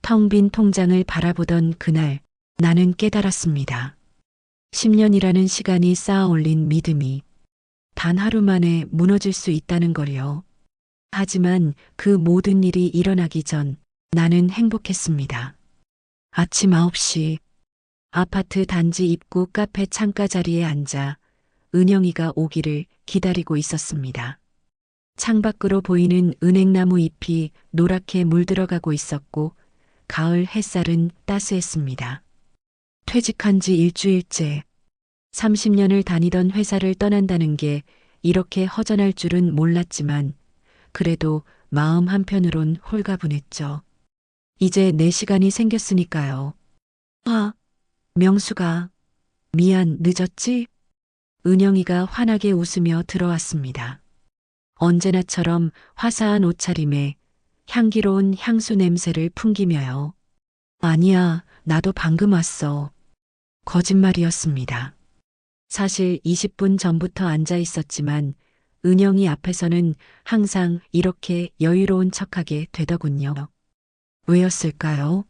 텅 빈 통장을 바라보던 그날 나는 깨달았습니다. 10년이라는 시간이 쌓아 올린 믿음이 단 하루 만에 무너질 수 있다는 걸요. 하지만 그 모든 일이 일어나기 전 나는 행복했습니다. 아침 9시 아파트 단지 입구 카페 창가 자리에 앉아 은영이가 오기를 기다리고 있었습니다. 창밖으로 보이는 은행나무 잎이 노랗게 물들어가고 있었고 가을 햇살은 따스했습니다. 퇴직한 지 일주일째 30년을 다니던 회사를 떠난다는 게 이렇게 허전할 줄은 몰랐지만 그래도 마음 한편으론 홀가분했죠. 이제 내 시간이 생겼으니까요. 명수가 미안 늦었지? 은영이가 환하게 웃으며 들어왔습니다. 언제나처럼 화사한 옷차림에 향기로운 향수 냄새를 풍기며요. 아니야, 나도 방금 왔어. 거짓말이었습니다. 사실 20분 전부터 앉아 있었지만 은영이 앞에서는 항상 이렇게 여유로운 척하게 되더군요. 왜였을까요?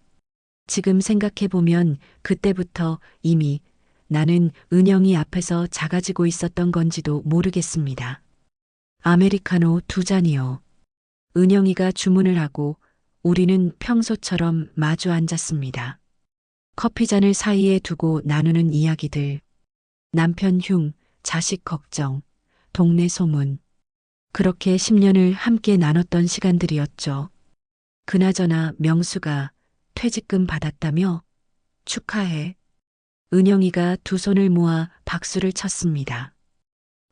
지금 생각해보면 그때부터 이미 나는 은영이 앞에서 작아지고 있었던 건지도 모르겠습니다. 아메리카노 2잔이요. 은영이가 주문을 하고 우리는 평소처럼 마주 앉았습니다. 커피잔을 사이에 두고 나누는 이야기들. 남편 흉, 자식 걱정, 동네 소문. 그렇게 10년을 함께 나눴던 시간들이었죠. 그나저나 명수가 퇴직금 받았다며? 축하해. 은영이가 두 손을 모아 박수를 쳤습니다.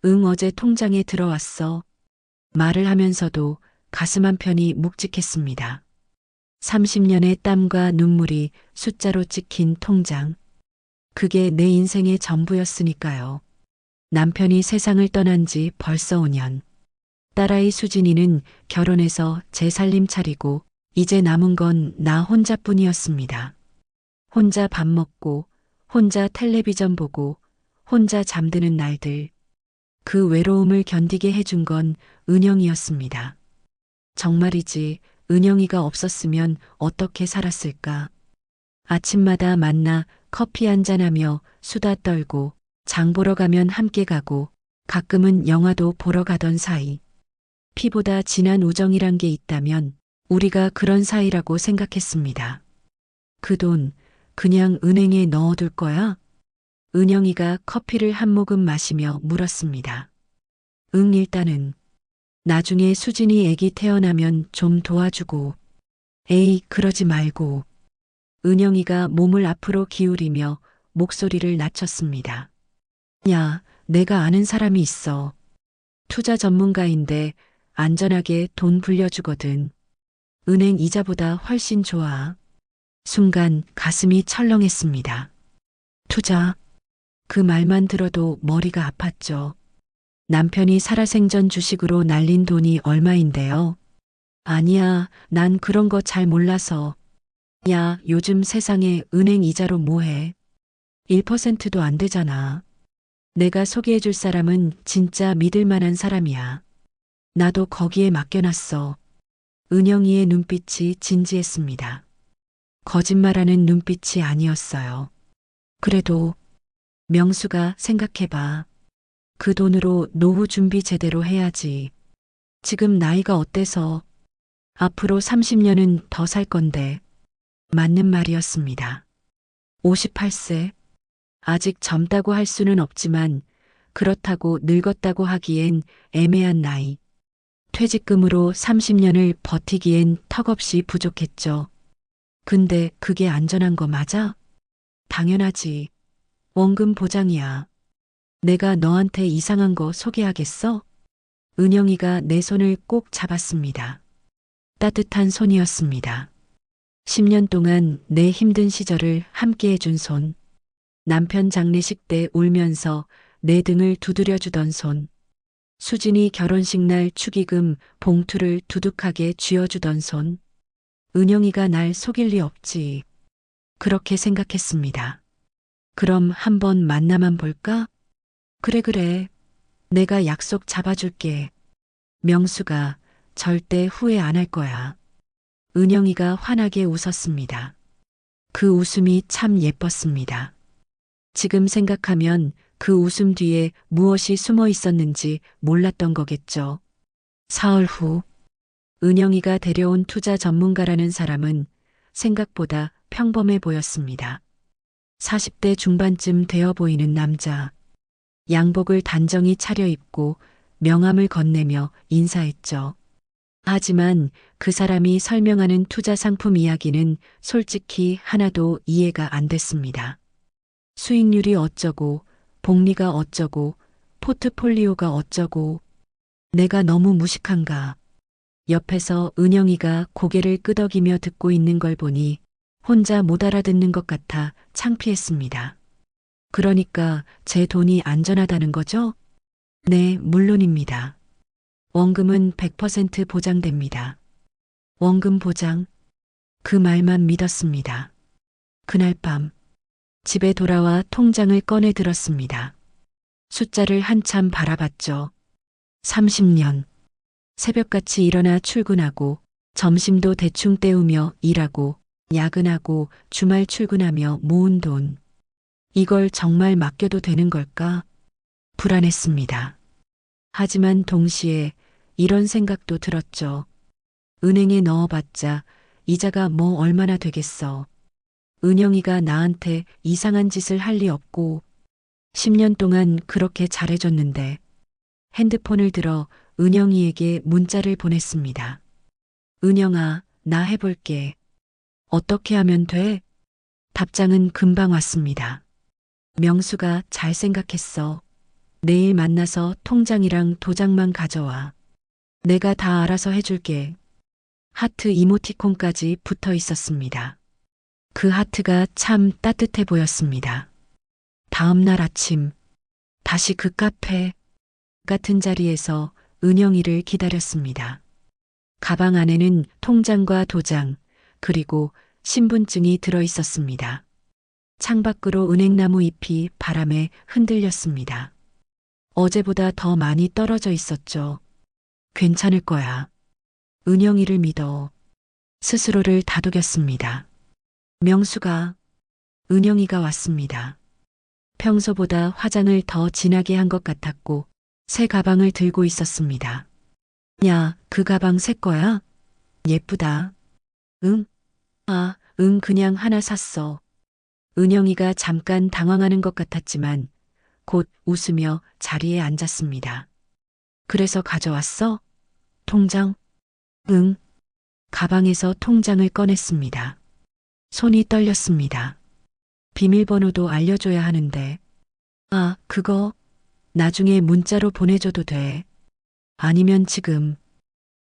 응, 어제 통장에 들어왔어. 말을 하면서도 가슴 한편이 묵직했습니다. 30년의 땀과 눈물이 숫자로 찍힌 통장. 그게 내 인생의 전부였으니까요. 남편이 세상을 떠난 지 벌써 5년. 딸아이 수진이는 결혼해서 제 살림 차리고 이제 남은 건 나 혼자뿐이었습니다. 혼자 밥 먹고, 혼자 텔레비전 보고, 혼자 잠드는 날들. 그 외로움을 견디게 해준 건 은영이었습니다. 정말이지 은영이가 없었으면 어떻게 살았을까. 아침마다 만나 커피 한잔하며 수다 떨고 장 보러 가면 함께 가고 가끔은 영화도 보러 가던 사이. 피보다 진한 우정이란 게 있다면 우리가 그런 사이라고 생각했습니다. 그 돈 그냥 은행에 넣어둘 거야? 은영이가 커피를 한 모금 마시며 물었습니다. 응, 일단은. 나중에 수진이 애기 태어나면 좀 도와주고. 에이, 그러지 말고. 은영이가 몸을 앞으로 기울이며 목소리를 낮췄습니다. 야, 내가 아는 사람이 있어. 투자 전문가인데 안전하게 돈 불려주거든. 은행 이자보다 훨씬 좋아. 순간 가슴이 철렁했습니다. 투자. 그 말만 들어도 머리가 아팠죠. 남편이 살아생전 주식으로 날린 돈이 얼마인데요? 아니야, 난 그런 거 잘 몰라서. 야, 요즘 세상에 은행 이자로 뭐해? 1%도 안 되잖아. 내가 소개해줄 사람은 진짜 믿을 만한 사람이야. 나도 거기에 맡겨놨어. 은영이의 눈빛이 진지했습니다. 거짓말하는 눈빛이 아니었어요. 그래도 명수가 생각해봐. 그 돈으로 노후 준비 제대로 해야지. 지금 나이가 어때서 앞으로 30년은 더 살 건데. 맞는 말이었습니다. 58세. 아직 젊다고 할 수는 없지만 그렇다고 늙었다고 하기엔 애매한 나이. 퇴직금으로 30년을 버티기엔 턱없이 부족했죠. 근데 그게 안전한 거 맞아? 당연하지. 원금 보장이야. 내가 너한테 이상한 거 소개하겠어? 은영이가 내 손을 꼭 잡았습니다. 따뜻한 손이었습니다. 10년 동안 내 힘든 시절을 함께 해준 손. 남편 장례식 때 울면서 내 등을 두드려주던 손. 수진이 결혼식 날 축의금 봉투를 두둑하게 쥐어주던 손. 은영이가 날 속일 리 없지. 그렇게 생각했습니다. 그럼 한번 만나만 볼까? 그래. 내가 약속 잡아줄게. 명수가 절대 후회 안 할 거야. 은영이가 환하게 웃었습니다. 그 웃음이 참 예뻤습니다. 지금 생각하면 그 웃음 뒤에 무엇이 숨어 있었는지 몰랐던 거겠죠. 사흘 후, 은영이가 데려온 투자 전문가라는 사람은 생각보다 평범해 보였습니다. 40대 중반쯤 되어 보이는 남자. 양복을 단정히 차려입고 명함을 건네며 인사했죠. 하지만 그 사람이 설명하는 투자 상품 이야기는 솔직히 하나도 이해가 안 됐습니다. 수익률이 어쩌고, 복리가 어쩌고, 포트폴리오가 어쩌고, 내가 너무 무식한가. 옆에서 은영이가 고개를 끄덕이며 듣고 있는 걸 보니 혼자 못 알아듣는 것 같아 창피했습니다. 그러니까 제 돈이 안전하다는 거죠? 네, 물론입니다. 원금은 100% 보장됩니다. 원금 보장? 그 말만 믿었습니다. 그날 밤, 집에 돌아와 통장을 꺼내 들었습니다. 숫자를 한참 바라봤죠. 30년. 새벽같이 일어나 출근하고, 점심도 대충 때우며 일하고, 야근하고, 주말 출근하며 모은 돈. 이걸 정말 맡겨도 되는 걸까? 불안했습니다. 하지만 동시에 이런 생각도 들었죠. 은행에 넣어봤자 이자가 뭐 얼마나 되겠어. 은영이가 나한테 이상한 짓을 할 리 없고 10년 동안 그렇게 잘해줬는데 핸드폰을 들어 은영이에게 문자를 보냈습니다. 은영아, 나 해볼게. 어떻게 하면 돼? 답장은 금방 왔습니다. 명수가 잘 생각했어. 내일 만나서 통장이랑 도장만 가져와. 내가 다 알아서 해줄게. 하트 이모티콘까지 붙어 있었습니다. 그 하트가 참 따뜻해 보였습니다. 다음 날 아침, 다시 그 카페 같은 자리에서 은영이를 기다렸습니다. 가방 안에는 통장과 도장, 그리고 신분증이 들어 있었습니다. 창밖으로 은행나무 잎이 바람에 흔들렸습니다. 어제보다 더 많이 떨어져 있었죠. 괜찮을 거야. 은영이를 믿어. 스스로를 다독였습니다. 명수가, 은영이가 왔습니다. 평소보다 화장을 더 진하게 한 것 같았고 새 가방을 들고 있었습니다. 야, 그 가방 새 거야? 예쁘다. 응? 아, 응, 그냥 하나 샀어. 은영이가 잠깐 당황하는 것 같았지만 곧 웃으며 자리에 앉았습니다. 그래서 가져왔어? 통장? 응. 가방에서 통장을 꺼냈습니다. 손이 떨렸습니다. 비밀번호도 알려줘야 하는데. 아, 그거 나중에 문자로 보내줘도 돼. 아니면 지금.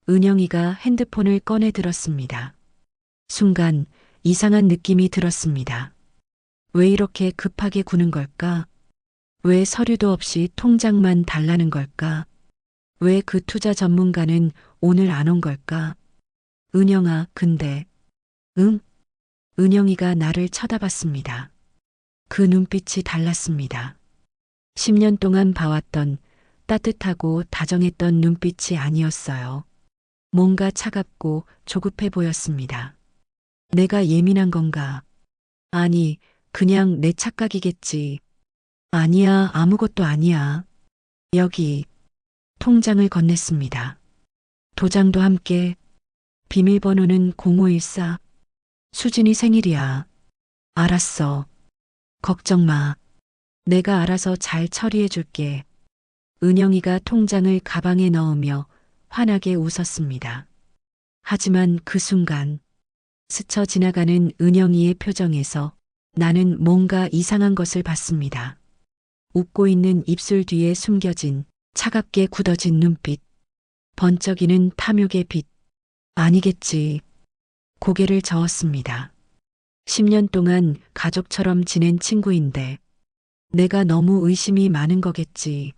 은영이가 핸드폰을 꺼내 들었습니다. 순간 이상한 느낌이 들었습니다. 왜 이렇게 급하게 구는 걸까? 왜 서류도 없이 통장만 달라는 걸까? 왜 그 투자 전문가는 오늘 안 온 걸까? 은영아, 근데. 응? 은영이가 나를 쳐다봤습니다. 그 눈빛이 달랐습니다. 10년 동안 봐왔던 따뜻하고 다정했던 눈빛이 아니었어요. 뭔가 차갑고 조급해 보였습니다. 내가 예민한 건가? 아니, 그냥 내 착각이겠지. 아니야, 아무것도 아니야. 여기, 통장을 건넸습니다. 도장도 함께, 비밀번호는 0514. 수진이 생일이야. 알았어. 걱정 마. 내가 알아서 잘 처리해 줄게. 은영이가 통장을 가방에 넣으며 환하게 웃었습니다. 하지만 그 순간 스쳐 지나가는 은영이의 표정에서 나는 뭔가 이상한 것을 봤습니다. 웃고 있는 입술 뒤에 숨겨진 차갑게 굳어진 눈빛, 번쩍이는 탐욕의 빛. 아니겠지. 고개를 저었습니다. 10년 동안 가족처럼 지낸 친구인데 내가 너무 의심이 많은 거겠지.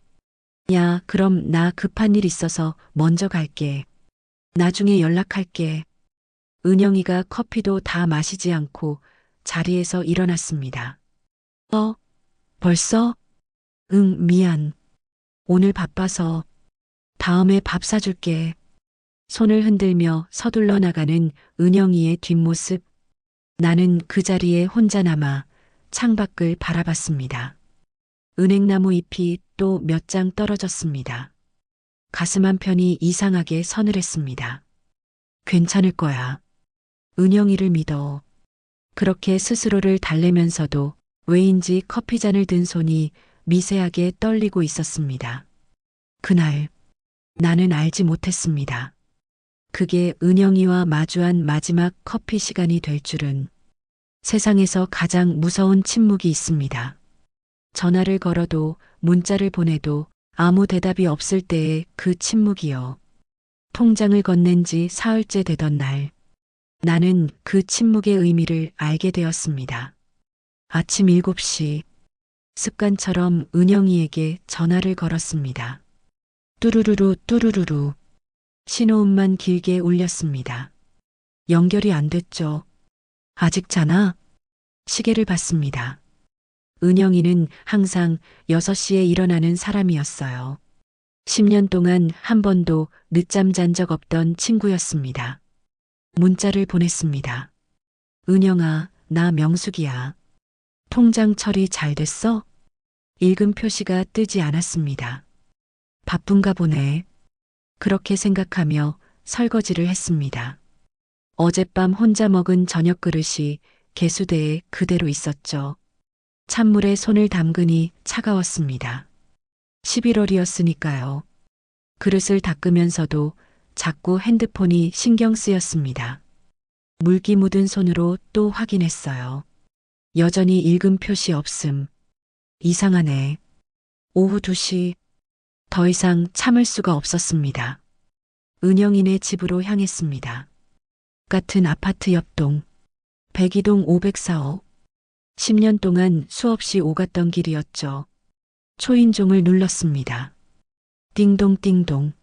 야, 그럼 나 급한 일 있어서 먼저 갈게. 나중에 연락할게. 은영이가 커피도 다 마시지 않고 자리에서 일어났습니다. 벌써? 응, 미안. 오늘 바빠서 다음에 밥 사줄게. 손을 흔들며 서둘러 나가는 은영이의 뒷모습. 나는 그 자리에 혼자 남아 창밖을 바라봤습니다. 은행나무 잎이 또 몇 장 떨어졌습니다. 가슴 한편이 이상하게 서늘했습니다. 괜찮을 거야. 은영이를 믿어. 그렇게 스스로를 달래면서도 왜인지 커피잔을 든 손이 미세하게 떨리고 있었습니다. 그날 나는 알지 못했습니다. 그게 은영이와 마주한 마지막 커피 시간이 될 줄은. 세상에서 가장 무서운 침묵이 있습니다. 전화를 걸어도 문자를 보내도 아무 대답이 없을 때의 그 침묵이요. 통장을 건넨 지 사흘째 되던 날, 나는 그 침묵의 의미를 알게 되었습니다. 아침 7시, 습관처럼 은영이에게 전화를 걸었습니다. 뚜루루루 뚜루루루. 신호음만 길게 울렸습니다. 연결이 안 됐죠. 아직 자나? 시계를 봤습니다. 은영이는 항상 6시에 일어나는 사람이었어요. 10년 동안 한 번도 늦잠 잔 적 없던 친구였습니다. 문자를 보냈습니다. 은영아, 나 명숙이야. 통장 처리 잘 됐어? 읽음 표시가 뜨지 않았습니다. 바쁜가 보네. 그렇게 생각하며 설거지를 했습니다. 어젯밤 혼자 먹은 저녁 그릇이 개수대에 그대로 있었죠. 찬물에 손을 담그니 차가웠습니다. 11월이었으니까요. 그릇을 닦으면서도 자꾸 핸드폰이 신경 쓰였습니다. 물기 묻은 손으로 또 확인했어요. 여전히 읽음 표시 없음. 이상하네. 오후 2시. 더 이상 참을 수가 없었습니다. 은영이네 집으로 향했습니다. 같은 아파트 옆동. 102동 504호. 10년 동안 수없이 오갔던 길이었죠. 초인종을 눌렀습니다. 띵동띵동.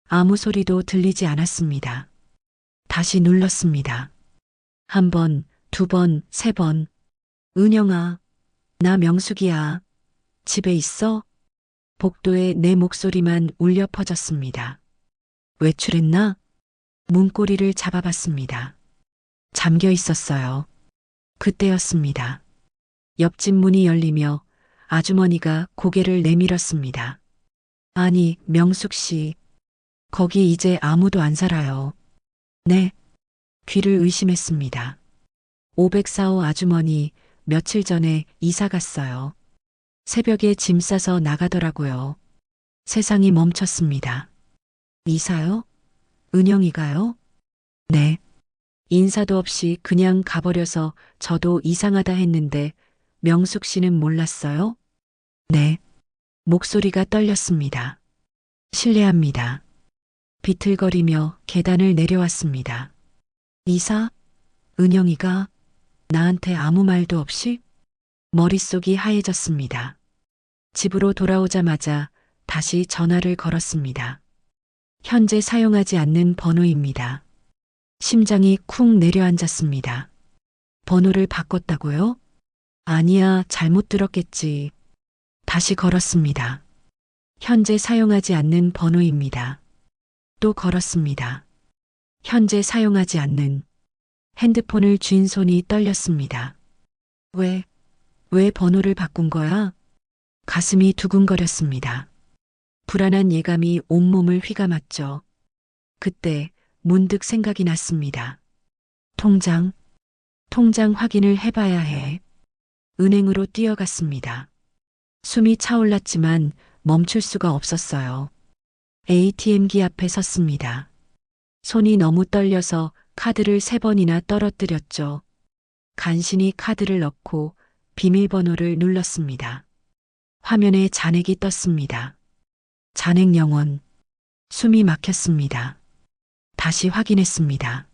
아무 소리도 들리지 않았습니다. 다시 눌렀습니다. 1번, 2번, 3번. 은영아, 나 명숙이야. 집에 있어? 복도에 내 목소리만 울려 퍼졌습니다. 외출했나? 문고리를 잡아봤습니다. 잠겨 있었어요. 그때였습니다. 옆집 문이 열리며 아주머니가 고개를 내밀었습니다. 아니, 명숙 씨. 거기 이제 아무도 안 살아요. 네. 귀를 의심했습니다. 504호 아주머니 며칠 전에 이사 갔어요. 새벽에 짐 싸서 나가더라고요. 세상이 멈췄습니다. 이사요? 은영이가요? 네. 인사도 없이 그냥 가버려서 저도 이상하다 했는데 명숙 씨는 몰랐어요? 네. 목소리가 떨렸습니다. 실례합니다. 비틀거리며 계단을 내려왔습니다. 이사? 은영이가 나한테 아무 말도 없이? 머릿속이 하얘졌습니다. 집으로 돌아오자마자 다시 전화를 걸었습니다. 현재 사용하지 않는 번호입니다. 심장이 쿵 내려앉았습니다. 번호를 바꿨다고요? 아니야, 잘못 들었겠지. 다시 걸었습니다. 현재 사용하지 않는 번호입니다. 또 걸었습니다. 현재 사용하지 않는. 핸드폰을 쥔 손이 떨렸습니다. 왜 번호를 바꾼 거야? 가슴이 두근거렸습니다. 불안한 예감이 온몸을 휘감았죠. 그때 문득 생각이 났습니다. 통장 확인을 해봐야 해. 은행으로 뛰어갔습니다. 숨이 차올랐지만 멈출 수가 없었어요. ATM기 앞에 섰습니다. 손이 너무 떨려서 카드를 3번이나 떨어뜨렸죠. 간신히 카드를 넣고 비밀번호를 눌렀습니다. 화면에 잔액이 떴습니다. 잔액 0원. 숨이 막혔습니다. 다시 확인했습니다.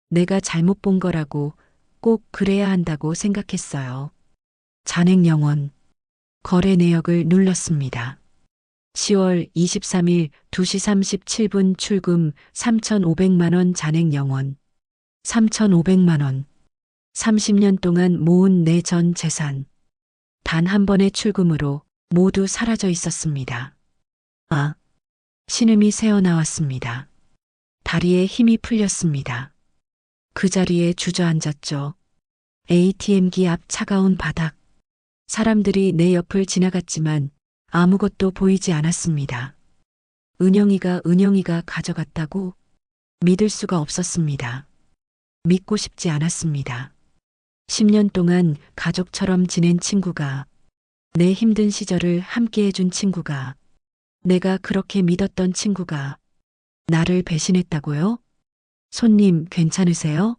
내가 잘못 본 거라고 꼭 그래야 한다고 생각했어요. 잔액 0원. 거래 내역을 눌렀습니다. 10월 23일 2시 37분 출금 3,500만 원 잔액 0원. 3,500만 원. 30년 동안 모은 내 전 재산. 단 한 번의 출금으로 모두 사라져 있었습니다. 신음이 새어나왔습니다. 다리에 힘이 풀렸습니다. 그 자리에 주저앉았죠. ATM기 앞 차가운 바닥. 사람들이 내 옆을 지나갔지만 아무것도 보이지 않았습니다. 은영이가 가져갔다고? 믿을 수가 없었습니다. 믿고 싶지 않았습니다. 10년 동안 가족처럼 지낸 친구가, 내 힘든 시절을 함께 해준 친구가, 내가 그렇게 믿었던 친구가 나를 배신했다고요? 손님 괜찮으세요?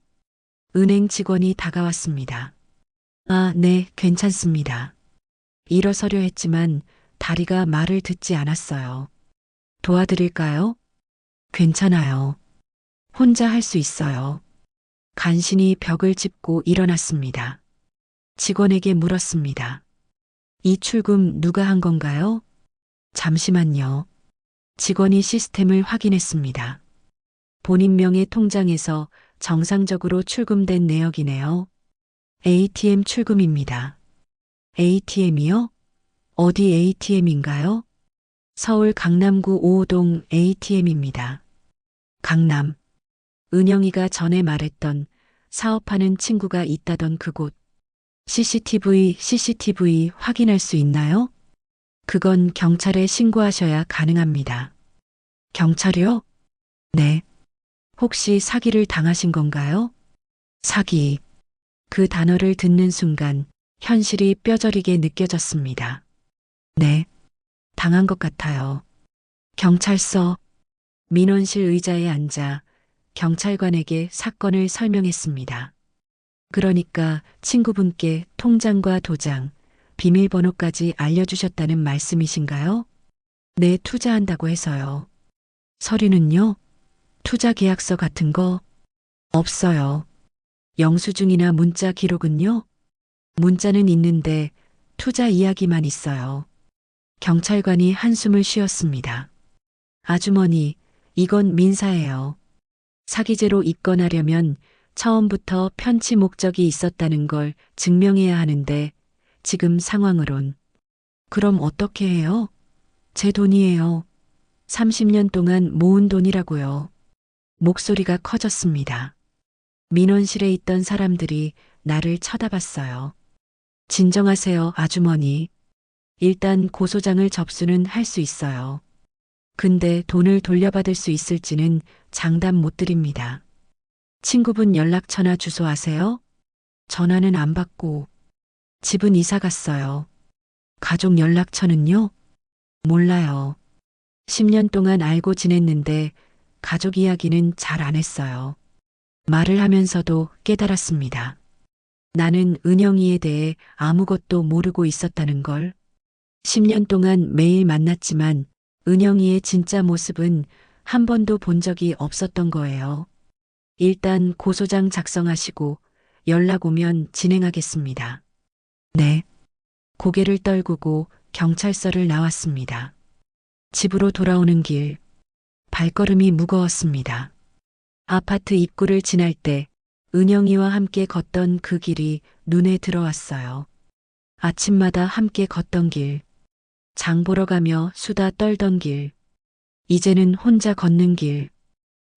은행 직원이 다가왔습니다. 아, 네, 괜찮습니다. 일어서려 했지만 다리가 말을 듣지 않았어요. 도와드릴까요? 괜찮아요. 혼자 할 수 있어요. 간신히 벽을 짚고 일어났습니다. 직원에게 물었습니다. 이 출금 누가 한 건가요? 잠시만요. 직원이 시스템을 확인했습니다. 본인 명의 통장에서 정상적으로 출금된 내역이네요. ATM 출금입니다. ATM이요? 어디 ATM인가요? 서울 강남구 5호동 ATM입니다. 강남. 은영이가 전에 말했던 사업하는 친구가 있다던 그곳. CCTV 확인할 수 있나요? 그건 경찰에 신고하셔야 가능합니다. 경찰이요? 네. 혹시 사기를 당하신 건가요? 사기. 그 단어를 듣는 순간 현실이 뼈저리게 느껴졌습니다. 네. 당한 것 같아요. 경찰서. 민원실 의자에 앉아 경찰관에게 사건을 설명했습니다. 그러니까 친구분께 통장과 도장, 비밀번호까지 알려주셨다는 말씀이신가요? 네, 투자한다고 해서요. 서류는요? 투자 계약서 같은 거? 없어요. 영수증이나 문자 기록은요? 문자는 있는데 투자 이야기만 있어요. 경찰관이 한숨을 쉬었습니다. 아주머니, 이건 민사예요. 사기죄로 입건하려면 처음부터 편취 목적이 있었다는 걸 증명해야 하는데 지금 상황으론. 그럼 어떻게 해요? 제 돈이에요. 30년 동안 모은 돈이라고요. 목소리가 커졌습니다. 민원실에 있던 사람들이 나를 쳐다봤어요. 진정하세요, 아주머니. 일단 고소장을 접수는 할 수 있어요. 근데 돈을 돌려받을 수 있을지는 장담 못 드립니다. 친구분 연락처나 주소 아세요? 전화는 안 받고 집은 이사 갔어요. 가족 연락처는요? 몰라요. 10년 동안 알고 지냈는데 가족 이야기는 잘 안 했어요. 말을 하면서도 깨달았습니다. 나는 은영이에 대해 아무것도 모르고 있었다는 걸. 10년 동안 매일 만났지만 은영이의 진짜 모습은 한 번도 본 적이 없었던 거예요. 일단 고소장 작성하시고 연락 오면 진행하겠습니다. 네. 고개를 떨구고 경찰서를 나왔습니다. 집으로 돌아오는 길, 발걸음이 무거웠습니다. 아파트 입구를 지날 때 은영이와 함께 걷던 그 길이 눈에 들어왔어요. 아침마다 함께 걷던 길, 장 보러 가며 수다 떨던 길, 이제는 혼자 걷는 길.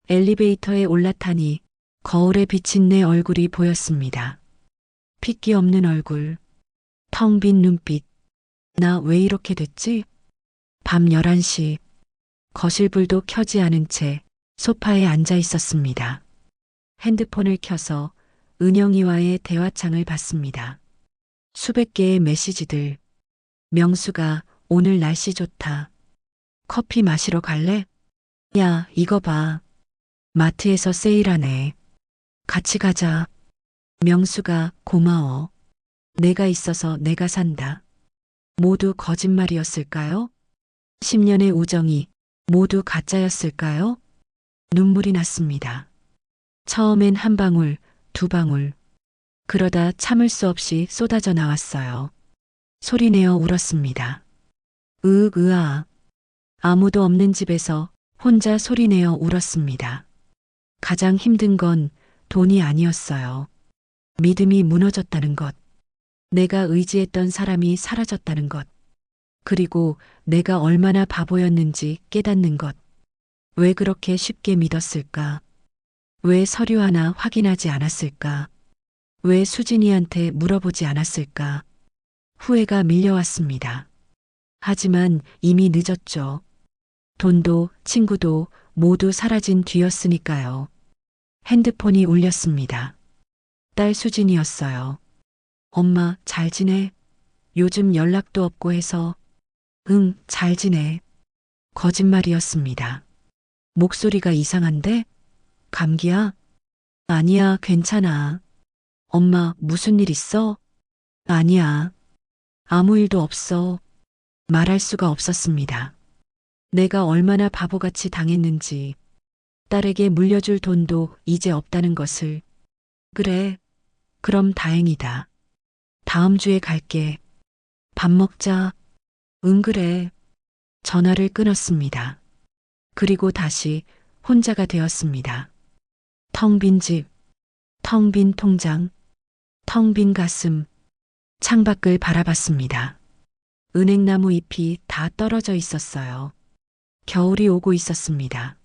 엘리베이터에 올라타니 거울에 비친 내 얼굴이 보였습니다. 핏기 없는 얼굴, 텅 빈 눈빛. 나 왜 이렇게 됐지? 밤 11시, 거실불도 켜지 않은 채 소파에 앉아 있었습니다. 핸드폰을 켜서 은영이와의 대화창을 봤습니다. 수백 개의 메시지들. 명수가 오늘 날씨 좋다. 커피 마시러 갈래? 야, 이거 봐. 마트에서 세일하네. 같이 가자. 명수가 고마워. 내가 있어서 내가 산다. 모두 거짓말이었을까요? 10년의 우정이 모두 가짜였을까요? 눈물이 났습니다. 처음엔 한 방울, 두 방울. 그러다 참을 수 없이 쏟아져 나왔어요. 소리내어 울었습니다. 으아. 아무도 없는 집에서 혼자 소리내어 울었습니다. 가장 힘든 건 돈이 아니었어요. 믿음이 무너졌다는 것. 내가 의지했던 사람이 사라졌다는 것. 그리고 내가 얼마나 바보였는지 깨닫는 것. 왜 그렇게 쉽게 믿었을까? 왜 서류 하나 확인하지 않았을까? 왜 수진이한테 물어보지 않았을까? 후회가 밀려왔습니다. 하지만 이미 늦었죠. 돈도 친구도 모두 사라진 뒤였으니까요. 핸드폰이 울렸습니다. 딸 수진이었어요. 엄마, 잘 지내? 요즘 연락도 없고 해서. 응, 잘 지내. 거짓말이었습니다. 목소리가 이상한데? 감기야? 아니야, 괜찮아. 엄마, 무슨 일 있어? 아니야. 아무 일도 없어. 말할 수가 없었습니다. 내가 얼마나 바보같이 당했는지, 딸에게 물려줄 돈도 이제 없다는 것을. 그래, 그럼 다행이다. 다음 주에 갈게. 밥 먹자. 응, 그래. 전화를 끊었습니다. 그리고 다시 혼자가 되었습니다. 텅 빈 집, 텅 빈 통장, 텅 빈 가슴, 창밖을 바라봤습니다. 은행나무 잎이 다 떨어져 있었어요. 겨울이 오고 있었습니다.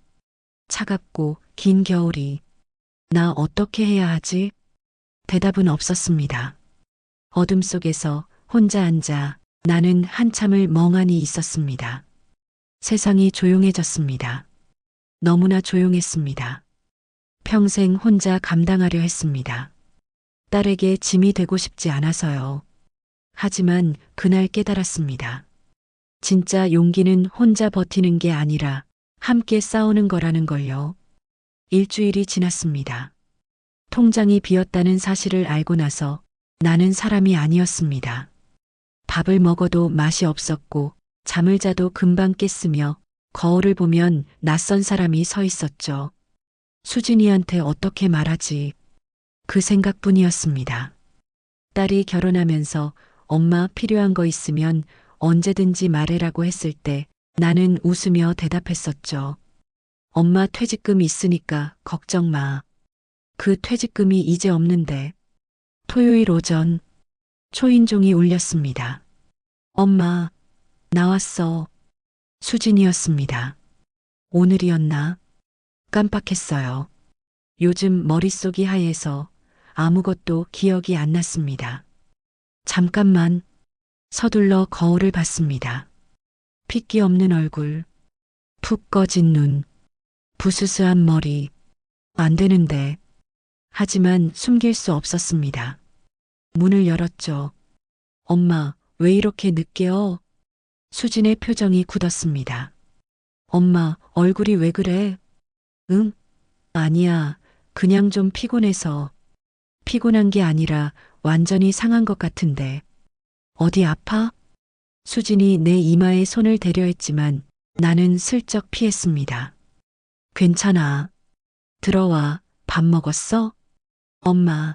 차갑고 긴 겨울이. 나 어떻게 해야 하지? 대답은 없었습니다. 어둠 속에서 혼자 앉아 나는 한참을 멍하니 있었습니다. 세상이 조용해졌습니다. 너무나 조용했습니다. 평생 혼자 감당하려 했습니다. 딸에게 짐이 되고 싶지 않아서요. 하지만 그날 깨달았습니다. 진짜 용기는 혼자 버티는 게 아니라 함께 싸우는 거라는 걸요. 일주일이 지났습니다. 통장이 비었다는 사실을 알고 나서 나는 사람이 아니었습니다. 밥을 먹어도 맛이 없었고 잠을 자도 금방 깼으며 거울을 보면 낯선 사람이 서 있었죠. 수진이한테 어떻게 말하지? 그 생각뿐이었습니다. 딸이 결혼하면서 엄마 필요한 거 있으면 언제든지 말해라고 했을 때 나는 웃으며 대답했었죠. 엄마 퇴직금 있으니까 걱정 마. 그 퇴직금이 이제 없는데. 토요일 오전 초인종이 울렸습니다. 엄마, 나왔어. 수진이었습니다. 오늘이었나? 깜빡했어요. 요즘 머릿속이 하얘서 아무것도 기억이 안 났습니다. 잠깐만 서둘러 거울을 봤습니다. 핏기 없는 얼굴, 푹 꺼진 눈, 부스스한 머리. 안 되는데. 하지만 숨길 수 없었습니다. 문을 열었죠. 엄마, 왜 이렇게 늦게요? 수진의 표정이 굳었습니다. 엄마, 얼굴이 왜 그래? 응? 아니야. 그냥 좀 피곤해서. 피곤한 게 아니라 완전히 상한 것 같은데. 어디 아파? 수진이 내 이마에 손을 대려 했지만 나는 슬쩍 피했습니다. 괜찮아. 들어와. 밥 먹었어? 엄마.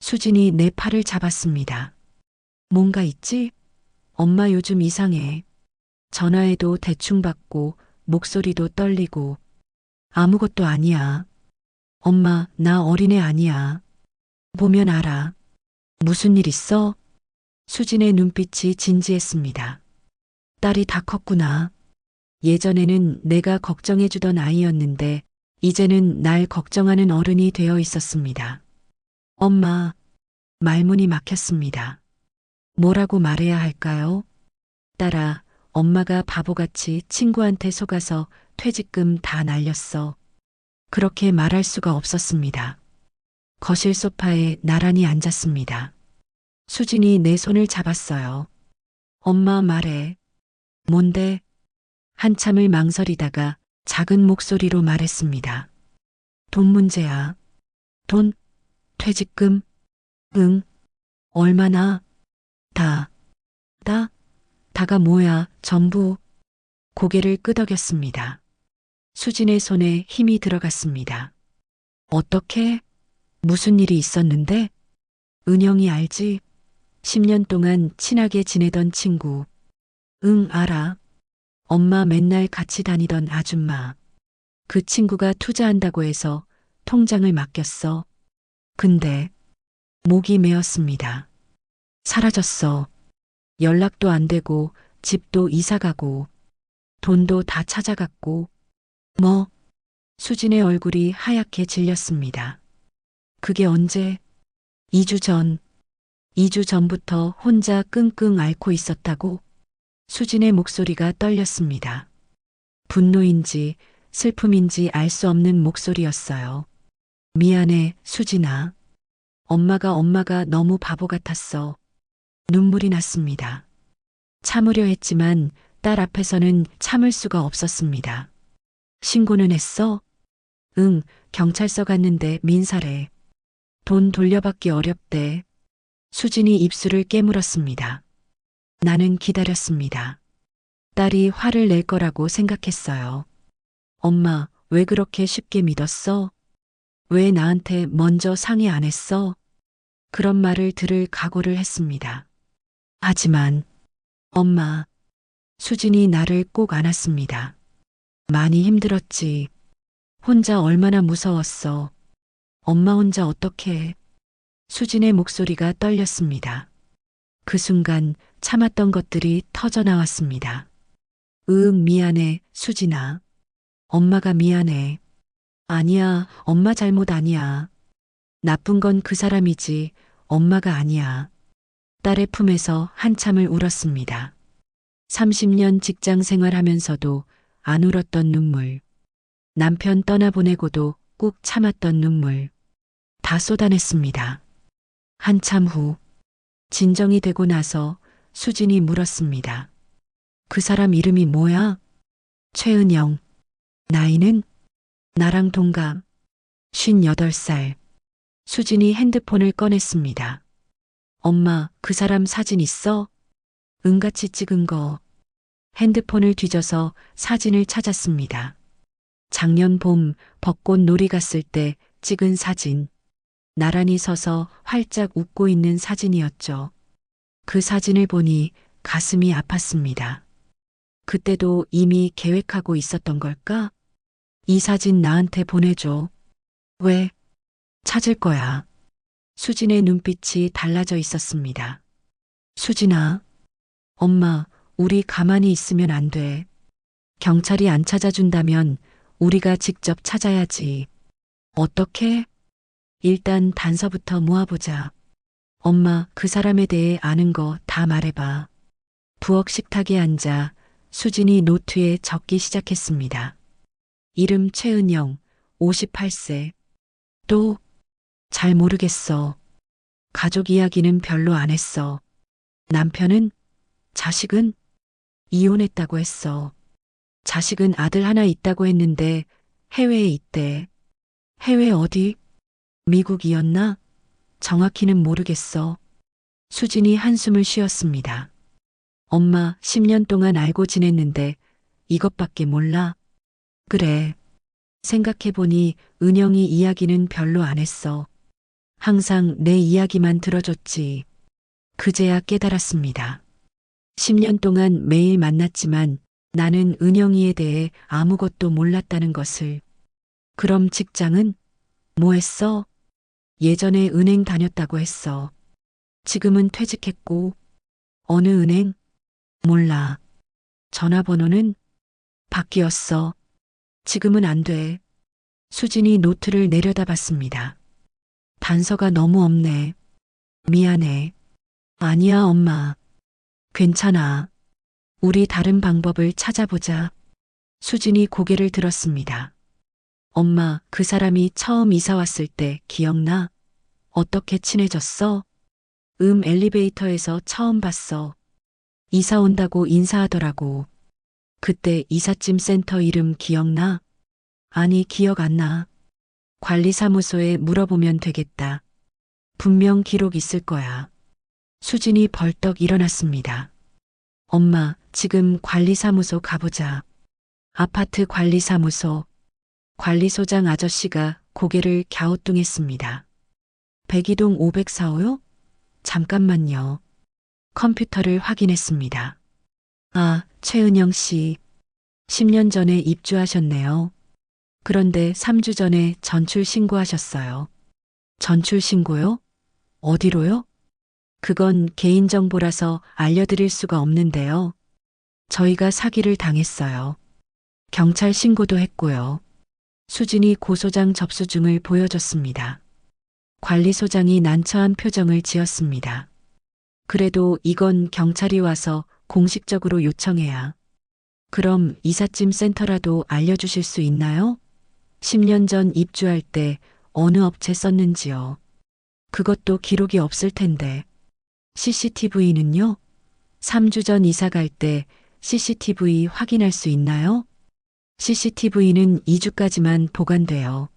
수진이 내 팔을 잡았습니다. 뭔가 있지? 엄마 요즘 이상해. 전화해도 대충 받고 목소리도 떨리고. 아무것도 아니야. 엄마, 나 어린애 아니야. 보면 알아. 무슨 일 있어? 수진의 눈빛이 진지했습니다. 딸이 다 컸구나. 예전에는 내가 걱정해주던 아이였는데 이제는 날 걱정하는 어른이 되어 있었습니다. 엄마, 말문이 막혔습니다. 뭐라고 말해야 할까요? 딸아, 엄마가 바보같이 친구한테 속아서 퇴직금 다 날렸어. 그렇게 말할 수가 없었습니다. 거실 소파에 나란히 앉았습니다. 수진이 내 손을 잡았어요. 엄마 말해. 뭔데? 한참을 망설이다가 작은 목소리로 말했습니다. 돈 문제야. 돈? 퇴직금? 응. 얼마나? 다. 다가 뭐야, 전부. 고개를 끄덕였습니다. 수진의 손에 힘이 들어갔습니다. 어떻게? 무슨 일이 있었는데? 은영이 알지? 10년 동안 친하게 지내던 친구. 응, 알아. 엄마 맨날 같이 다니던 아줌마. 그 친구가 투자한다고 해서 통장을 맡겼어. 근데 목이 메었습니다. 사라졌어. 연락도 안 되고 집도 이사 가고 돈도 다 찾아갔고 뭐? 수진의 얼굴이 하얗게 질렸습니다. 그게 언제? 2주 전. 2주 전부터 혼자 끙끙 앓고 있었다고? 수진의 목소리가 떨렸습니다. 분노인지 슬픔인지 알 수 없는 목소리였어요. 미안해, 수진아. 엄마가 너무 바보 같았어. 눈물이 났습니다. 참으려 했지만 딸 앞에서는 참을 수가 없었습니다. 신고는 했어? 응, 경찰서 갔는데 민사래. 돈 돌려받기 어렵대. 수진이 입술을 깨물었습니다. 나는 기다렸습니다. 딸이 화를 낼 거라고 생각했어요. 엄마, 왜 그렇게 쉽게 믿었어? 왜 나한테 먼저 상의 안 했어? 그런 말을 들을 각오를 했습니다. 하지만 엄마, 수진이 나를 꼭 안았습니다. 많이 힘들었지. 혼자 얼마나 무서웠어. 엄마 혼자 어떻게 해? 수진의 목소리가 떨렸습니다. 그 순간 참았던 것들이 터져 나왔습니다. 미안해, 수진아. 엄마가 미안해. 아니야, 엄마 잘못 아니야. 나쁜 건 그 사람이지, 엄마가 아니야. 딸의 품에서 한참을 울었습니다. 30년 직장 생활하면서도 안 울었던 눈물. 남편 떠나보내고도 꾹 참았던 눈물. 다 쏟아냈습니다. 한참 후, 진정이 되고 나서 수진이 물었습니다. 그 사람 이름이 뭐야? 최은영. 나이는? 나랑 동갑. 58살. 수진이 핸드폰을 꺼냈습니다. 엄마, 그 사람 사진 있어? 은같이 찍은 거. 핸드폰을 뒤져서 사진을 찾았습니다. 작년 봄 벚꽃 놀이 갔을 때 찍은 사진. 나란히 서서 활짝 웃고 있는 사진이었죠. 그 사진을 보니 가슴이 아팠습니다. 그때도 이미 계획하고 있었던 걸까? 이 사진 나한테 보내줘. 왜? 찾을 거야. 수진의 눈빛이 달라져 있었습니다. 수진아, 엄마, 우리 가만히 있으면 안 돼. 경찰이 안 찾아준다면 우리가 직접 찾아야지. 어떻게? 일단 단서부터 모아보자. 엄마, 그 사람에 대해 아는 거 다 말해봐. 부엌 식탁에 앉아 수진이 노트에 적기 시작했습니다. 이름 최은영, 58세. 또, 잘 모르겠어. 가족 이야기는 별로 안 했어. 남편은? 자식은? 이혼했다고 했어. 자식은 아들 하나 있다고 했는데 해외에 있대. 해외 어디? 미국이었나? 정확히는 모르겠어. 수진이 한숨을 쉬었습니다. 엄마 10년 동안 알고 지냈는데 이것밖에 몰라? 그래. 생각해보니 은영이 이야기는 별로 안 했어. 항상 내 이야기만 들어줬지. 그제야 깨달았습니다. 10년 동안 매일 만났지만 나는 은영이에 대해 아무것도 몰랐다는 것을. 그럼 직장은? 뭐 했어? 예전에 은행 다녔다고 했어. 지금은 퇴직했고. 어느 은행? 몰라. 전화번호는? 바뀌었어. 지금은 안 돼. 수진이 노트를 내려다봤습니다. 단서가 너무 없네. 미안해. 아니야, 엄마. 괜찮아. 우리 다른 방법을 찾아보자. 수진이 고개를 들었습니다. 엄마, 그 사람이 처음 이사 왔을 때 기억나? 어떻게 친해졌어? 엘리베이터에서 처음 봤어. 이사 온다고 인사하더라고. 그때 이삿짐 센터 이름 기억나? 아니, 기억 안 나. 관리사무소에 물어보면 되겠다. 분명 기록 있을 거야. 수진이 벌떡 일어났습니다. 엄마, 지금 관리사무소 가보자. 아파트 관리사무소. 관리소장 아저씨가 고개를 갸우뚱했습니다. 백이동 504호요? 잠깐만요. 컴퓨터를 확인했습니다. 아, 최은영 씨. 10년 전에 입주하셨네요. 그런데 3주 전에 전출 신고하셨어요. 전출 신고요? 어디로요? 그건 개인정보라서 알려드릴 수가 없는데요. 저희가 사기를 당했어요. 경찰 신고도 했고요. 수진이 고소장 접수증을 보여줬습니다. 관리소장이 난처한 표정을 지었습니다. 그래도 이건 경찰이 와서 공식적으로 요청해야. 그럼 이삿짐 센터라도 알려주실 수 있나요? 10년 전 입주할 때 어느 업체 썼는지요. 그것도 기록이 없을 텐데. CCTV는요? 3주 전 이사 갈 때 CCTV 확인할 수 있나요? CCTV는 2주까지만 보관돼요.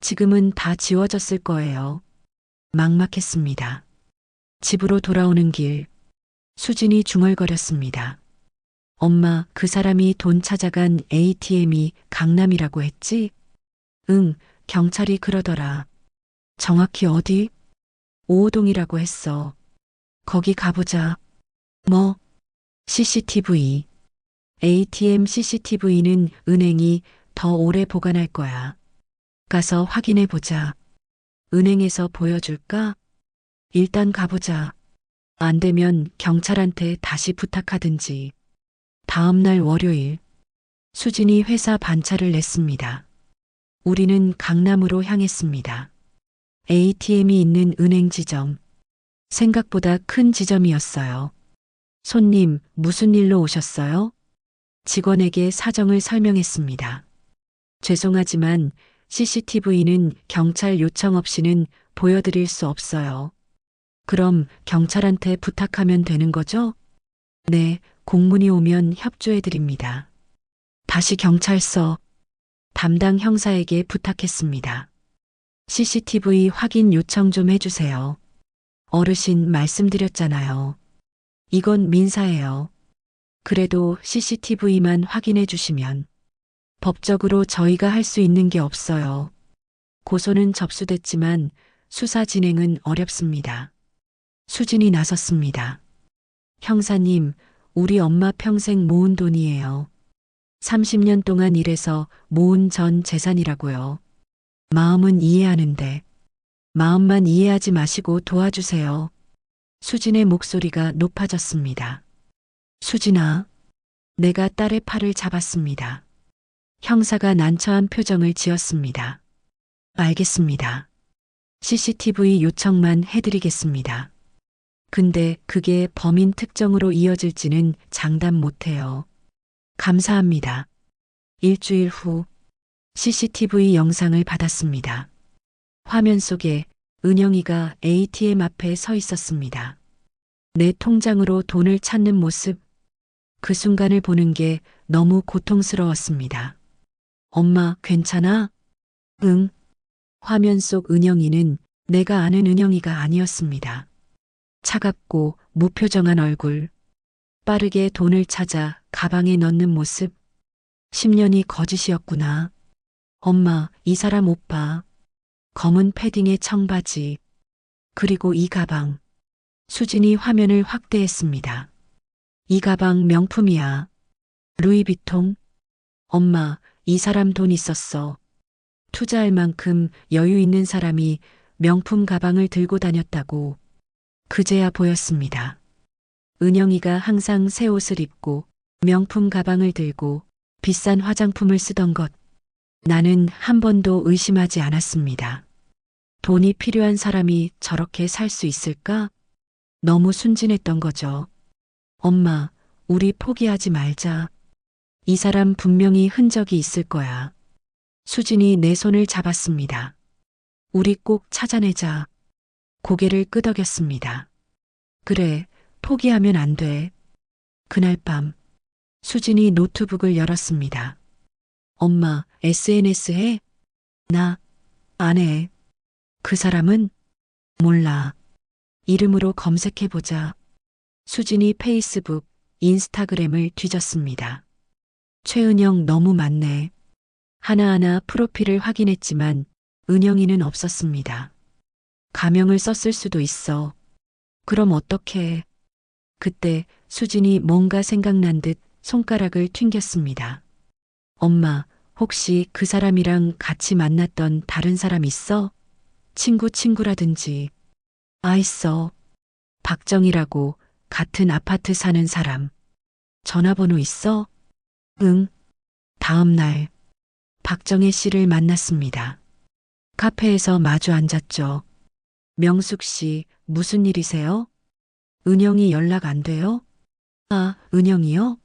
지금은 다 지워졌을 거예요. 막막했습니다. 집으로 돌아오는 길, 수진이 중얼거렸습니다. 엄마, 그 사람이 돈 찾아간 ATM이 강남이라고 했지? 응, 경찰이 그러더라. 정확히 어디? 5호동이라고 했어. 거기 가보자. 뭐? CCTV. ATM CCTV는 은행이 더 오래 보관할 거야. 가서 확인해 보자. 은행에서 보여줄까? 일단 가보자. 안 되면 경찰한테 다시 부탁하든지. 다음 날 월요일, 수진이 회사 반차를 냈습니다. 우리는 강남으로 향했습니다. ATM이 있는 은행 지점. 생각보다 큰 지점이었어요. 손님, 무슨 일로 오셨어요? 직원에게 사정을 설명했습니다. 죄송하지만 CCTV는 경찰 요청 없이는 보여드릴 수 없어요. 그럼 경찰한테 부탁하면 되는 거죠? 네, 공문이 오면 협조해드립니다. 다시 경찰서 담당 형사에게 부탁했습니다. CCTV 확인 요청 좀 해주세요. 어르신 말씀드렸잖아요. 이건 민사예요. 그래도 CCTV만 확인해 주시면 법적으로 저희가 할 수 있는 게 없어요. 고소는 접수됐지만 수사 진행은 어렵습니다. 수진이 나섰습니다. 형사님, 우리 엄마 평생 모은 돈이에요. 30년 동안 일해서 모은 전 재산이라고요. 마음은 이해하는데 마음만 이해하지 마시고 도와주세요. 수진의 목소리가 높아졌습니다. 수진아, 내가 딸의 팔을 잡았습니다. 형사가 난처한 표정을 지었습니다. 알겠습니다. CCTV 요청만 해드리겠습니다. 근데 그게 범인 특정으로 이어질지는 장담 못해요. 감사합니다. 일주일 후 CCTV 영상을 받았습니다. 화면 속에 은영이가 ATM 앞에 서 있었습니다. 내 통장으로 돈을 찾는 모습, 그 순간을 보는 게 너무 고통스러웠습니다. 엄마, 괜찮아? 응. 화면 속 은영이는 내가 아는 은영이가 아니었습니다. 차갑고 무표정한 얼굴, 빠르게 돈을 찾아 가방에 넣는 모습, 10년이 거짓이었구나. 엄마, 이 사람 오빠. 검은 패딩에 청바지, 그리고 이 가방. 수진이 화면을 확대했습니다. 이 가방 명품이야. 루이비통. 엄마, 이 사람 돈 있었어. 투자할 만큼 여유 있는 사람이 명품 가방을 들고 다녔다고. 그제야 보였습니다. 은영이가 항상 새 옷을 입고 명품 가방을 들고 비싼 화장품을 쓰던 것. 나는 한 번도 의심하지 않았습니다. 돈이 필요한 사람이 저렇게 살 수 있을까? 너무 순진했던 거죠. 엄마, 우리 포기하지 말자. 이 사람 분명히 흔적이 있을 거야. 수진이 내 손을 잡았습니다. 우리 꼭 찾아내자. 고개를 끄덕였습니다. 그래, 포기하면 안 돼. 그날 밤, 수진이 노트북을 열었습니다. 엄마, SNS 해? 나, 안 해. 그 사람은? 몰라. 이름으로 검색해보자. 수진이 페이스북, 인스타그램을 뒤졌습니다. 최은영 너무 많네. 하나하나 프로필을 확인했지만 은영이는 없었습니다. 가명을 썼을 수도 있어. 그럼 어떡해. 그때 수진이 뭔가 생각난 듯 손가락을 튕겼습니다. 엄마, 혹시 그 사람이랑 같이 만났던 다른 사람 있어? 친구라든지. 있어. 박정이라고 같은 아파트 사는 사람. 전화번호 있어? 응. 다음 날 박정혜 씨를 만났습니다. 카페에서 마주 앉았죠. 명숙 씨, 무슨 일이세요? 은영이 연락 안 돼요? 아, 은영이요?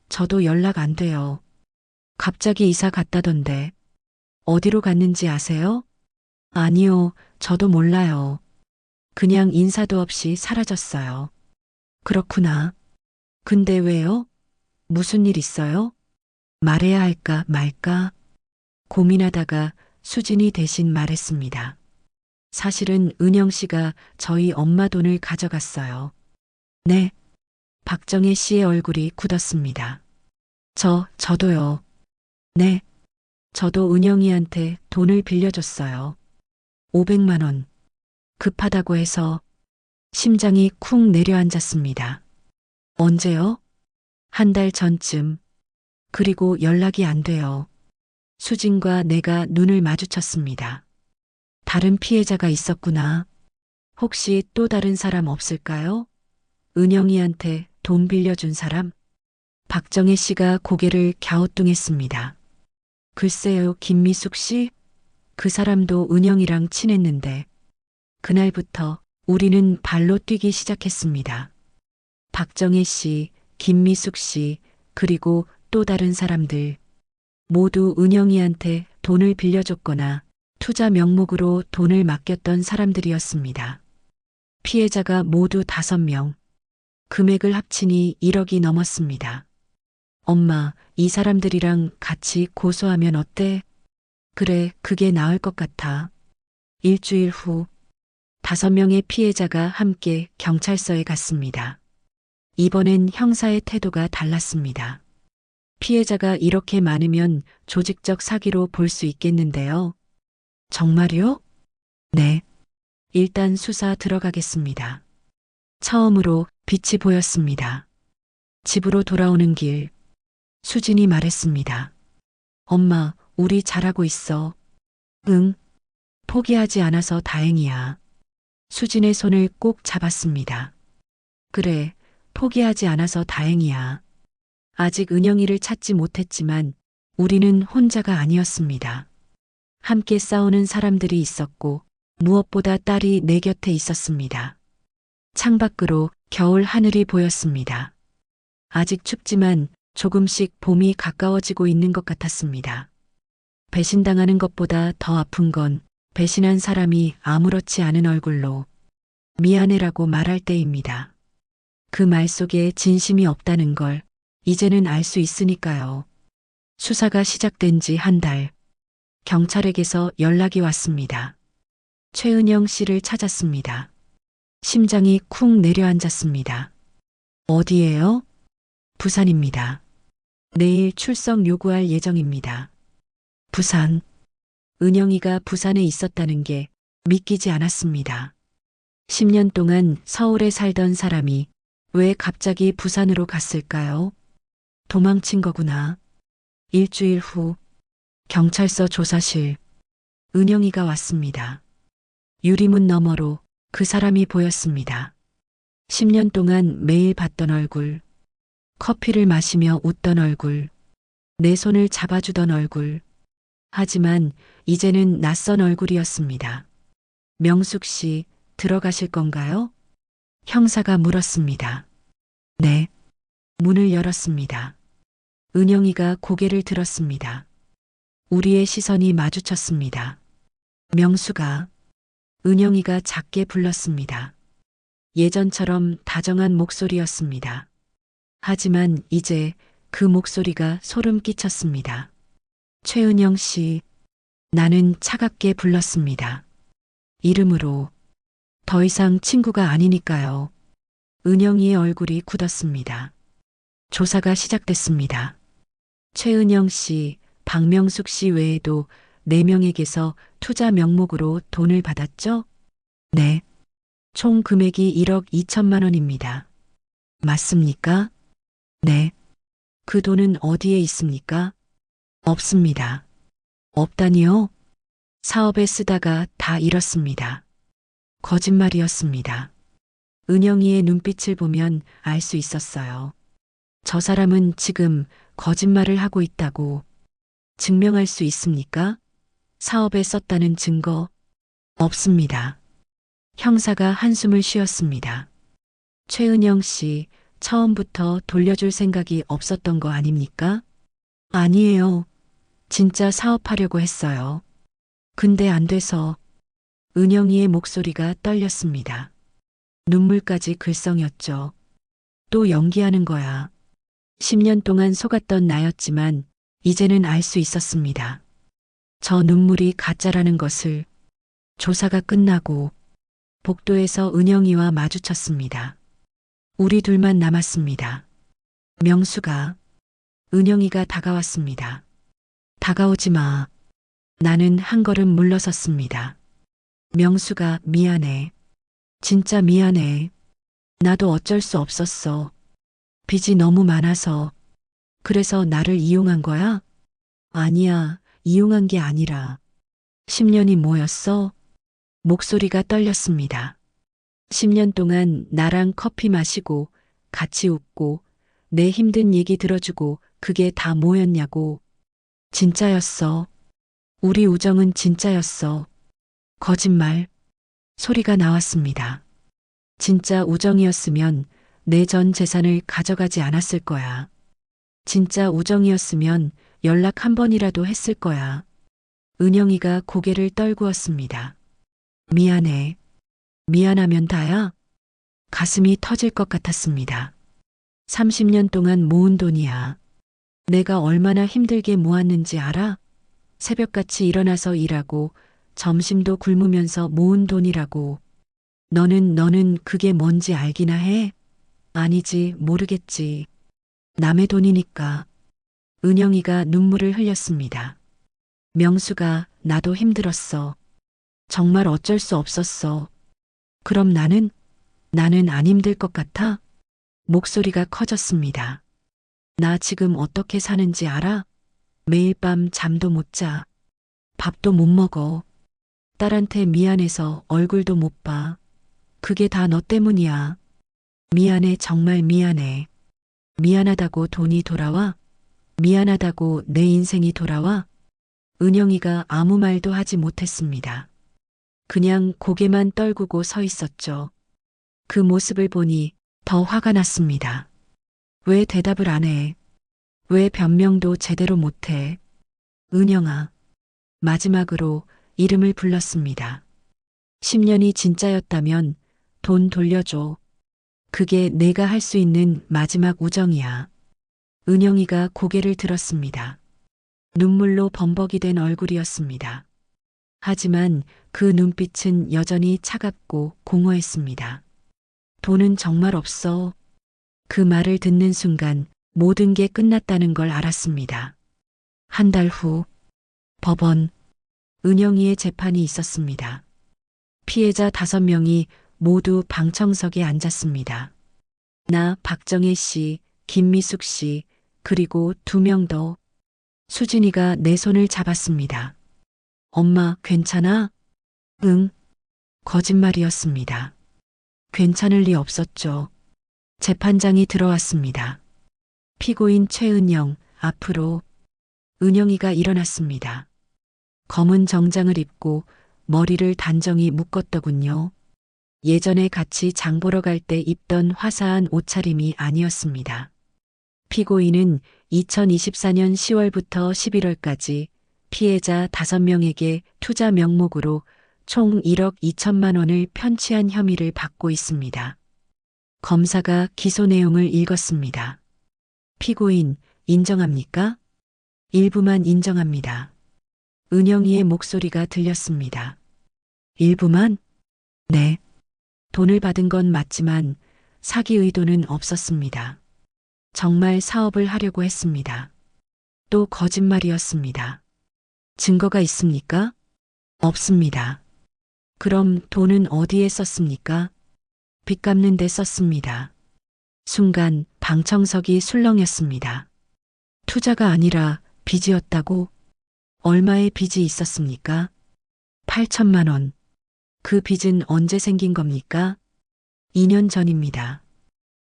저도 연락 안 돼요. 갑자기 이사 갔다던데. 어디로 갔는지 아세요? 아니요, 저도 몰라요. 그냥 인사도 없이 사라졌어요. 그렇구나. 근데 왜요? 무슨 일 있어요? 말해야 할까 말까? 고민하다가 수진이 대신 말했습니다. 사실은 은영 씨가 저희 엄마 돈을 가져갔어요. 네. 박정혜 씨의 얼굴이 굳었습니다. 저도요. 네. 저도 은영이한테 돈을 빌려줬어요. 500만 원. 급하다고 해서 심장이 쿵 내려앉았습니다. 언제요? 한 달 전쯤. 그리고 연락이 안 돼요. 수진과 내가 눈을 마주쳤습니다. 다른 피해자가 있었구나. 혹시 또 다른 사람 없을까요? 은영이한테 돈 빌려준 사람? 박정혜 씨가 고개를 갸우뚱했습니다. 글쎄요, 김미숙 씨? 그 사람도 은영이랑 친했는데. 그날부터 우리는 발로 뛰기 시작했습니다. 박정혜 씨, 김미숙 씨, 그리고 또 다른 사람들. 모두 은영이한테 돈을 빌려줬거나 투자 명목으로 돈을 맡겼던 사람들이었습니다. 피해자가 모두 5명. 금액을 합치니 1억이 넘었습니다. 엄마, 이 사람들이랑 같이 고소하면 어때? 그래, 그게 나을 것 같아. 일주일 후 5명의 피해자가 함께 경찰서에 갔습니다. 이번엔 형사의 태도가 달랐습니다. 피해자가 이렇게 많으면 조직적 사기로 볼 수 있겠는데요. 정말요? 네. 일단 수사 들어가겠습니다. 처음으로 빛이 보였습니다. 집으로 돌아오는 길, 수진이 말했습니다. 엄마, 우리 잘하고 있어. 응. 포기하지 않아서 다행이야. 수진의 손을 꼭 잡았습니다. 그래, 포기하지 않아서 다행이야. 아직 은영이를 찾지 못했지만 우리는 혼자가 아니었습니다. 함께 싸우는 사람들이 있었고 무엇보다 딸이 내 곁에 있었습니다. 창밖으로 겨울 하늘이 보였습니다. 아직 춥지만 조금씩 봄이 가까워지고 있는 것 같았습니다. 배신당하는 것보다 더 아픈 건 배신한 사람이 아무렇지 않은 얼굴로 미안해라고 말할 때입니다. 그 말 속에 진심이 없다는 걸 이제는 알 수 있으니까요. 수사가 시작된 지 한 달. 경찰에게서 연락이 왔습니다. 최은영 씨를 찾았습니다. 심장이 쿵 내려앉았습니다. 어디예요? 부산입니다. 내일 출석 요구할 예정입니다. 부산. 은영이가 부산에 있었다는 게 믿기지 않았습니다. 10년 동안 서울에 살던 사람이 왜 갑자기 부산으로 갔을까요? 도망친 거구나. 일주일 후 경찰서 조사실. 은영이가 왔습니다. 유리문 너머로 그 사람이 보였습니다. 10년 동안 매일 봤던 얼굴. 커피를 마시며 웃던 얼굴. 내 손을 잡아주던 얼굴. 하지만 이제는 낯선 얼굴이었습니다. 명숙 씨, 들어가실 건가요? 형사가 물었습니다. 네. 문을 열었습니다. 은영이가 고개를 들었습니다. 우리의 시선이 마주쳤습니다. 명수가, 은영이가 작게 불렀습니다. 예전처럼 다정한 목소리였습니다. 하지만 이제 그 목소리가 소름 끼쳤습니다. 최은영 씨, 나는 차갑게 불렀습니다. 이름으로. 더 이상 친구가 아니니까요. 은영이의 얼굴이 굳었습니다. 조사가 시작됐습니다. 최은영 씨, 박명숙 씨 외에도 4명에게서 투자 명목으로 돈을 받았죠? 네. 총 금액이 1억 2천만 원입니다. 맞습니까? 네. 그 돈은 어디에 있습니까? 없습니다. 없다니요? 사업에 쓰다가 다 잃었습니다. 거짓말이었습니다. 은영이의 눈빛을 보면 알 수 있었어요. 저 사람은 지금 거짓말을 하고 있다고. 증명할 수 있습니까? 사업에 썼다는 증거 없습니다. 형사가 한숨을 쉬었습니다. 최은영 씨, 처음부터 돌려줄 생각이 없었던 거 아닙니까? 아니에요. 진짜 사업하려고 했어요. 근데 안 돼서. 은영이의 목소리가 떨렸습니다. 눈물까지 글썽였죠. 또 연기하는 거야. 10년 동안 속았던 나였지만 이제는 알 수 있었습니다. 저 눈물이 가짜라는 것을. 조사가 끝나고 복도에서 은영이와 마주쳤습니다. 우리 둘만 남았습니다. 명수가. 은영이가 다가왔습니다. 다가오지 마. 나는 한 걸음 물러섰습니다. 명수가 미안해. 진짜 미안해. 나도 어쩔 수 없었어. 빚이 너무 많아서. 그래서 나를 이용한 거야? 아니야, 이용한 게 아니라. 10년이 뭐였어? 목소리가 떨렸습니다. 10년 동안 나랑 커피 마시고 같이 웃고 내 힘든 얘기 들어주고 그게 다 뭐였냐고. 진짜였어. 우리 우정은 진짜였어. 거짓말. 소리가 나왔습니다. 진짜 우정이었으면 내 전 재산을 가져가지 않았을 거야. 진짜 우정이었으면 연락 한 번이라도 했을 거야. 은영이가 고개를 떨구었습니다. 미안해. 미안하면 다야? 가슴이 터질 것 같았습니다. 30년 동안 모은 돈이야. 내가 얼마나 힘들게 모았는지 알아? 새벽같이 일어나서 일하고 점심도 굶으면서 모은 돈이라고. 너는 그게 뭔지 알기나 해? 아니지, 모르겠지. 남의 돈이니까. 은영이가 눈물을 흘렸습니다. 명수가 나도 힘들었어. 정말 어쩔 수 없었어. 그럼 나는 안 힘들 것 같아? 목소리가 커졌습니다. 나 지금 어떻게 사는지 알아? 매일 밤 잠도 못 자. 밥도 못 먹어. 딸한테 미안해서 얼굴도 못 봐. 그게 다 너 때문이야. 미안해, 정말 미안해. 미안하다고 돈이 돌아와? 미안하다고 내 인생이 돌아와? 은영이가 아무 말도 하지 못했습니다. 그냥 고개만 떨구고 서 있었죠. 그 모습을 보니 더 화가 났습니다. 왜 대답을 안 해? 왜 변명도 제대로 못 해? 은영아. 마지막으로 이름을 불렀습니다. 10년이 진짜였다면 돈 돌려줘. 그게 내가 할 수 있는 마지막 우정이야. 은영이가 고개를 들었습니다. 눈물로 범벅이 된 얼굴이었습니다. 하지만 그 눈빛은 여전히 차갑고 공허했습니다. 돈은 정말 없어. 그 말을 듣는 순간 모든 게 끝났다는 걸 알았습니다. 한 달 후 법원. 은영이의 재판이 있었습니다. 피해자 5명이 모두 방청석에 앉았습니다. 나, 박정혜 씨, 김미숙 씨, 그리고 2명 더. 수진이가 내 손을 잡았습니다. 엄마, 괜찮아? 응. 거짓말이었습니다. 괜찮을 리 없었죠. 재판장이 들어왔습니다. 피고인 최은영, 앞으로. 은영이가 일어났습니다. 검은 정장을 입고 머리를 단정히 묶었더군요. 예전에 같이 장 보러 갈 때 입던 화사한 옷차림이 아니었습니다. 피고인은 2024년 10월부터 11월까지 피해자 5명에게 투자 명목으로 총 1억 2천만 원을 편취한 혐의를 받고 있습니다. 검사가 기소 내용을 읽었습니다. 피고인, 인정합니까? 일부만 인정합니다. 은영이의 목소리가 들렸습니다. 일부만? 네. 돈을 받은 건 맞지만 사기 의도는 없었습니다. 정말 사업을 하려고 했습니다. 또 거짓말이었습니다. 증거가 있습니까? 없습니다. 그럼 돈은 어디에 썼습니까? 빚 갚는 데 썼습니다. 순간 방청석이 술렁였습니다. 투자가 아니라 빚이었다고? 얼마의 빚이 있었습니까? 8천만 원. 그 빚은 언제 생긴 겁니까? 2년 전입니다.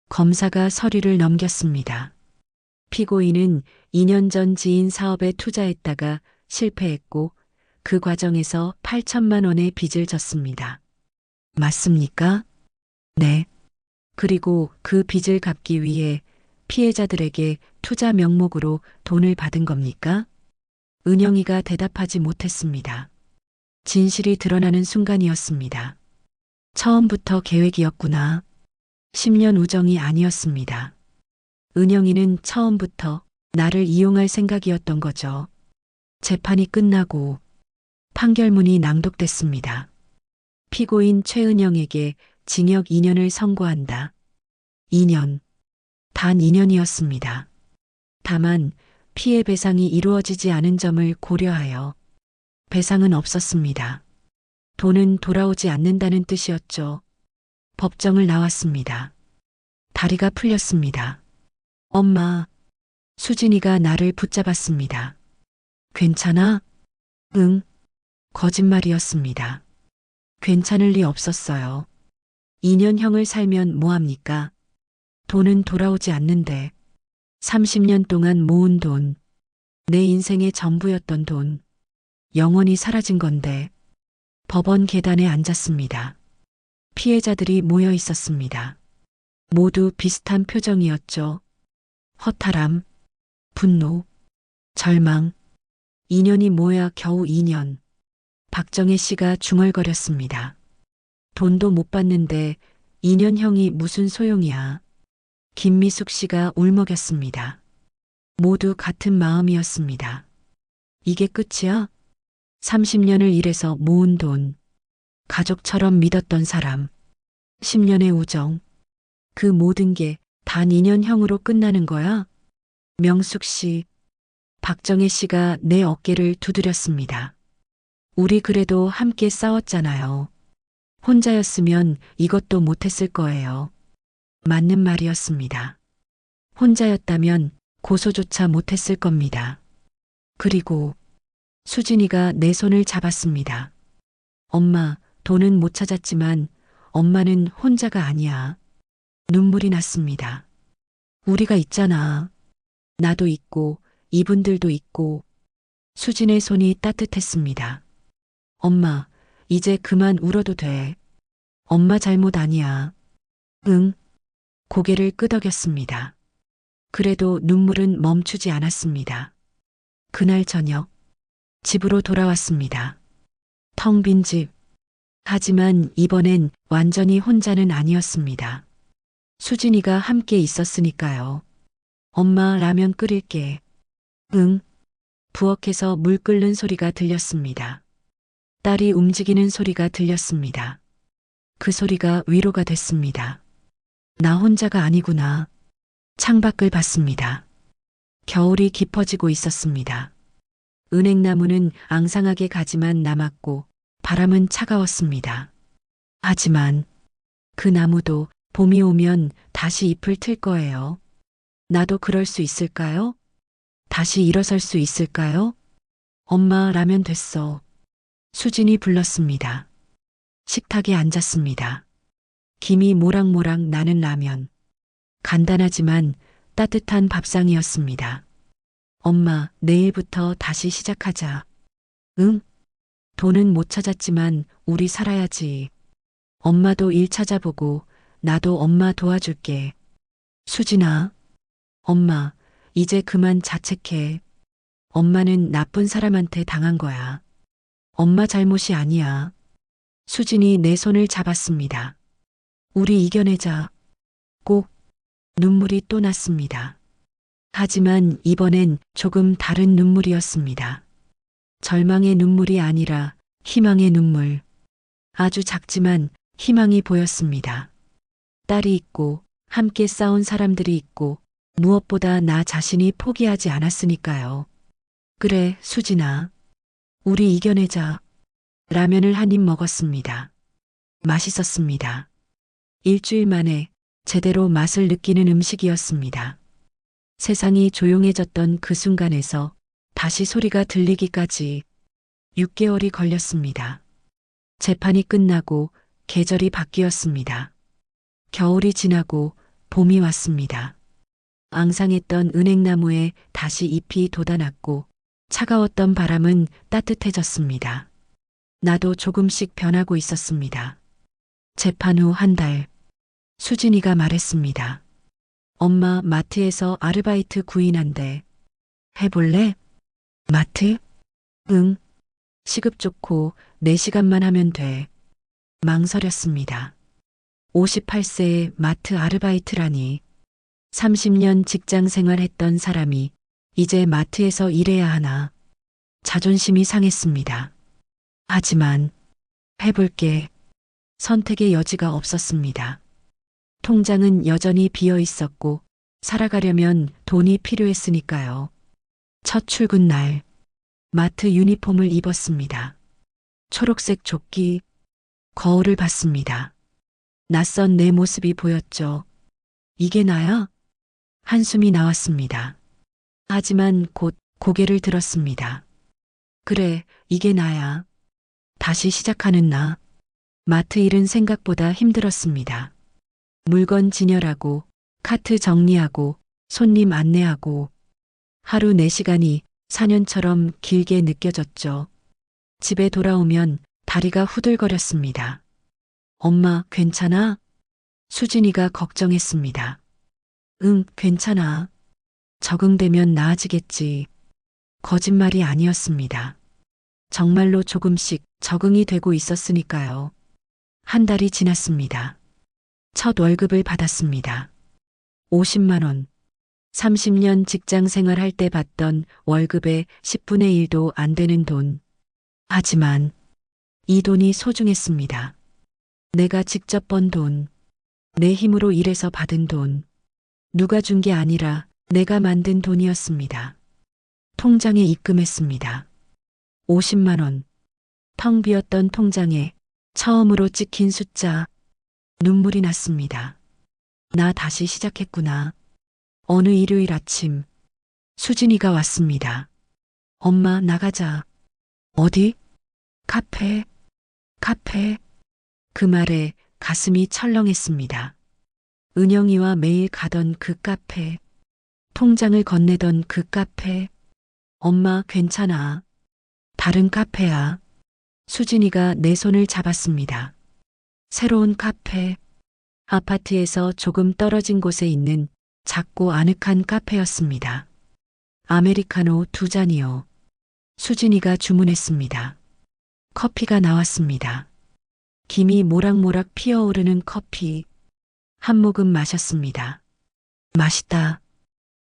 검사가 서류를 넘겼습니다. 피고인은 2년 전 지인 사업에 투자했다가 실패했고 그 과정에서 8천만 원의 빚을 졌습니다. 맞습니까? 네. 그리고 그 빚을 갚기 위해 피해자들에게 투자 명목으로 돈을 받은 겁니까? 은영이가 대답하지 못했습니다. 진실이 드러나는 순간이었습니다. 처음부터 계획이었구나. 10년 우정이 아니었습니다. 은영이는 처음부터 나를 이용할 생각이었던 거죠. 재판이 끝나고 판결문이 낭독됐습니다. 피고인 최은영에게 징역 2년을 선고한다. 2년. 단 2년이었습니다. 다만 피해 배상이 이루어지지 않은 점을 고려하여 배상은 없었습니다. 돈은 돌아오지 않는다는 뜻이었죠. 법정을 나왔습니다. 다리가 풀렸습니다. 엄마. 수진이가 나를 붙잡았습니다. 괜찮아? 응. 거짓말이었습니다. 괜찮을 리 없었어요. 2년형을 살면 뭐합니까? 돈은 돌아오지 않는데 30년 동안 모은 돈, 내 인생의 전부였던 돈, 영원히 사라진 건데 법원 계단에 앉았습니다. 피해자들이 모여 있었습니다. 모두 비슷한 표정이었죠. 허탈함, 분노, 절망. 2년이 뭐야 겨우 2년. 박정혜 씨가 중얼거렸습니다. 돈도 못 받는데 2년형이 무슨 소용이야. 김미숙 씨가 울먹였습니다. 모두 같은 마음이었습니다. 이게 끝이야? 30년을 일해서 모은 돈, 가족처럼 믿었던 사람, 10년의 우정, 그 모든 게 단 2년형으로 끝나는 거야? 명숙 씨, 박정혜 씨가 내 어깨를 두드렸습니다. 우리 그래도 함께 싸웠잖아요. 혼자였으면 이것도 못했을 거예요. 맞는 말이었습니다. 혼자였다면 고소조차 못했을 겁니다. 그리고 수진이가 내 손을 잡았습니다. 엄마, 돈은 못 찾았지만 엄마는 혼자가 아니야. 눈물이 났습니다. 우리가 있잖아. 나도 있고 이분들도 있고. 수진의 손이 따뜻했습니다. 엄마, 이제 그만 울어도 돼. 엄마 잘못 아니야. 응. 고개를 끄덕였습니다. 그래도 눈물은 멈추지 않았습니다. 그날 저녁, 집으로 돌아왔습니다. 텅 빈 집. 하지만 이번엔 완전히 혼자는 아니었습니다. 수진이가 함께 있었으니까요. 엄마 라면 끓일게. 응. 부엌에서 물 끓는 소리가 들렸습니다. 딸이 움직이는 소리가 들렸습니다. 그 소리가 위로가 됐습니다. 나 혼자가 아니구나. 창밖을 봤습니다. 겨울이 깊어지고 있었습니다. 은행나무는 앙상하게 가지만 남았고 바람은 차가웠습니다. 하지만 그 나무도 봄이 오면 다시 잎을 틀 거예요. 나도 그럴 수 있을까요? 다시 일어설 수 있을까요? 엄마 라면 됐어. 수진이 불렀습니다. 식탁에 앉았습니다. 김이 모락모락 나는 라면. 간단하지만 따뜻한 밥상이었습니다. 엄마, 내일부터 다시 시작하자. 응? 돈은 못 찾았지만 우리 살아야지. 엄마도 일 찾아보고 나도 엄마 도와줄게. 수진아. 엄마, 이제 그만 자책해. 엄마는 나쁜 사람한테 당한 거야. 엄마 잘못이 아니야. 수진이 내 손을 잡았습니다. 우리 이겨내자. 꼭. 눈물이 또 났습니다. 하지만 이번엔 조금 다른 눈물이었습니다. 절망의 눈물이 아니라 희망의 눈물. 아주 작지만 희망이 보였습니다. 딸이 있고 함께 싸운 사람들이 있고 무엇보다 나 자신이 포기하지 않았으니까요. 그래, 수진아. 우리 이겨내자. 라면을 한 입 먹었습니다. 맛있었습니다. 일주일 만에 제대로 맛을 느끼는 음식이었습니다. 세상이 조용해졌던 그 순간에서 다시 소리가 들리기까지 6개월이 걸렸습니다. 재판이 끝나고 계절이 바뀌었습니다. 겨울이 지나고 봄이 왔습니다. 앙상했던 은행나무에 다시 잎이 돋아났고 차가웠던 바람은 따뜻해졌습니다. 나도 조금씩 변하고 있었습니다. 재판 후 한 달, 수진이가 말했습니다. 엄마, 마트에서 아르바이트 구인한대. 해볼래? 마트? 응. 시급 좋고 4시간만 하면 돼. 망설였습니다. 58세에 마트 아르바이트라니. 30년 직장 생활했던 사람이 이제 마트에서 일해야 하나. 자존심이 상했습니다. 하지만 해볼게. 선택의 여지가 없었습니다. 통장은 여전히 비어 있었고 살아가려면 돈이 필요했으니까요. 첫 출근 날 마트 유니폼을 입었습니다. 초록색 조끼, 거울을 봤습니다. 낯선 내 모습이 보였죠. 이게 나야? 한숨이 나왔습니다. 하지만 곧 고개를 들었습니다. 그래, 이게 나야. 다시 시작하는 나. 마트 일은 생각보다 힘들었습니다. 물건 진열하고, 카트 정리하고, 손님 안내하고, 하루 4시간이 4년처럼 길게 느껴졌죠. 집에 돌아오면 다리가 후들거렸습니다. 엄마, 괜찮아? 수진이가 걱정했습니다. 응, 괜찮아. 적응되면 나아지겠지. 거짓말이 아니었습니다. 정말로 조금씩 적응이 되고 있었으니까요. 한 달이 지났습니다. 첫 월급을 받았습니다. 50만 원. 30년 직장 생활할 때 받던 월급의 10분의 1도 안 되는 돈. 하지만 이 돈이 소중했습니다. 내가 직접 번 돈. 내 힘으로 일해서 받은 돈. 누가 준 게 아니라 내가 만든 돈이었습니다. 통장에 입금했습니다. 50만 원. 텅 비었던 통장에 처음으로 찍힌 숫자. 눈물이 났습니다. 나 다시 시작했구나. 어느 일요일 아침 수진이가 왔습니다. 엄마, 나가자. 어디? 카페. 카페. 그 말에 가슴이 철렁했습니다. 은영이와 매일 가던 그 카페. 통장을 건네던 그 카페. 엄마, 괜찮아. 다른 카페야. 수진이가 내 손을 잡았습니다. 새로운 카페. 아파트에서 조금 떨어진 곳에 있는 작고 아늑한 카페였습니다. 아메리카노 2잔이요. 수진이가 주문했습니다. 커피가 나왔습니다. 김이 모락모락 피어오르는 커피. 한 모금 마셨습니다. 맛있다.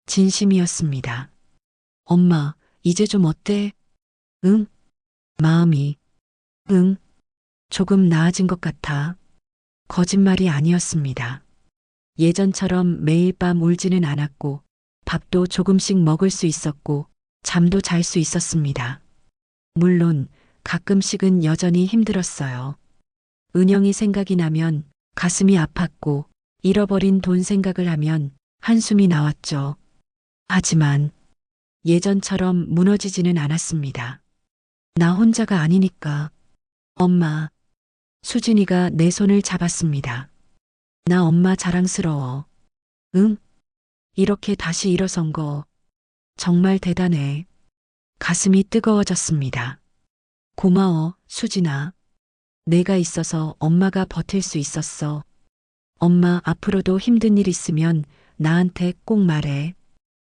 진심이었습니다. 엄마, 이제 좀 어때? 응? 마음이. 응? 조금 나아진 것 같아. 거짓말이 아니었습니다. 예전처럼 매일 밤 울지는 않았고, 밥도 조금씩 먹을 수 있었고, 잠도 잘 수 있었습니다. 물론, 가끔씩은 여전히 힘들었어요. 은영이 생각이 나면 가슴이 아팠고, 잃어버린 돈 생각을 하면 한숨이 나왔죠. 하지만, 예전처럼 무너지지는 않았습니다. 나 혼자가 아니니까. 엄마. 수진이가 내 손을 잡았습니다. 나 엄마 자랑스러워. 응? 이렇게 다시 일어선 거 정말 대단해. 가슴이 뜨거워졌습니다. 고마워, 수진아. 내가 있어서 엄마가 버틸 수 있었어. 엄마, 앞으로도 힘든 일 있으면 나한테 꼭 말해.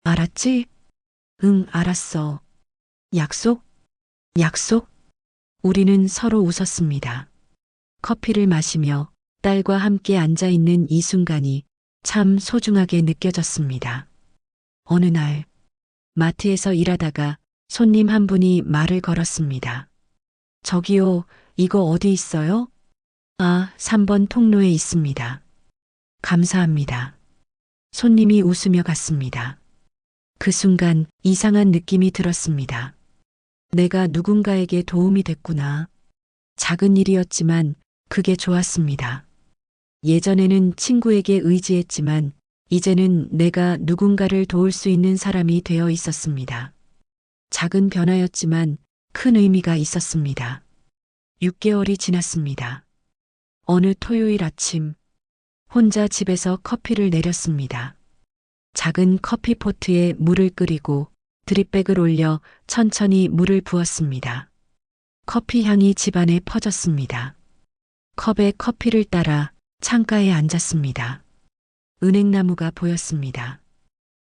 알았지? 응, 알았어. 약속? 약속? 우리는 서로 웃었습니다. 커피를 마시며 딸과 함께 앉아 있는 이 순간이 참 소중하게 느껴졌습니다. 어느 날, 마트에서 일하다가 손님 한 분이 말을 걸었습니다. 저기요, 이거 어디 있어요? 아, 3번 통로에 있습니다. 감사합니다. 손님이 웃으며 갔습니다. 그 순간 이상한 느낌이 들었습니다. 내가 누군가에게 도움이 됐구나. 작은 일이었지만 그게 좋았습니다. 예전에는 친구에게 의지했지만 이제는 내가 누군가를 도울 수 있는 사람이 되어 있었습니다. 작은 변화였지만 큰 의미가 있었습니다. 6개월이 지났습니다. 어느 토요일 아침 혼자 집에서 커피를 내렸습니다. 작은 커피포트에 물을 끓이고 드립백을 올려 천천히 물을 부었습니다. 커피 향이 집안에 퍼졌습니다. 컵에 커피를 따라 창가에 앉았습니다. 은행나무가 보였습니다.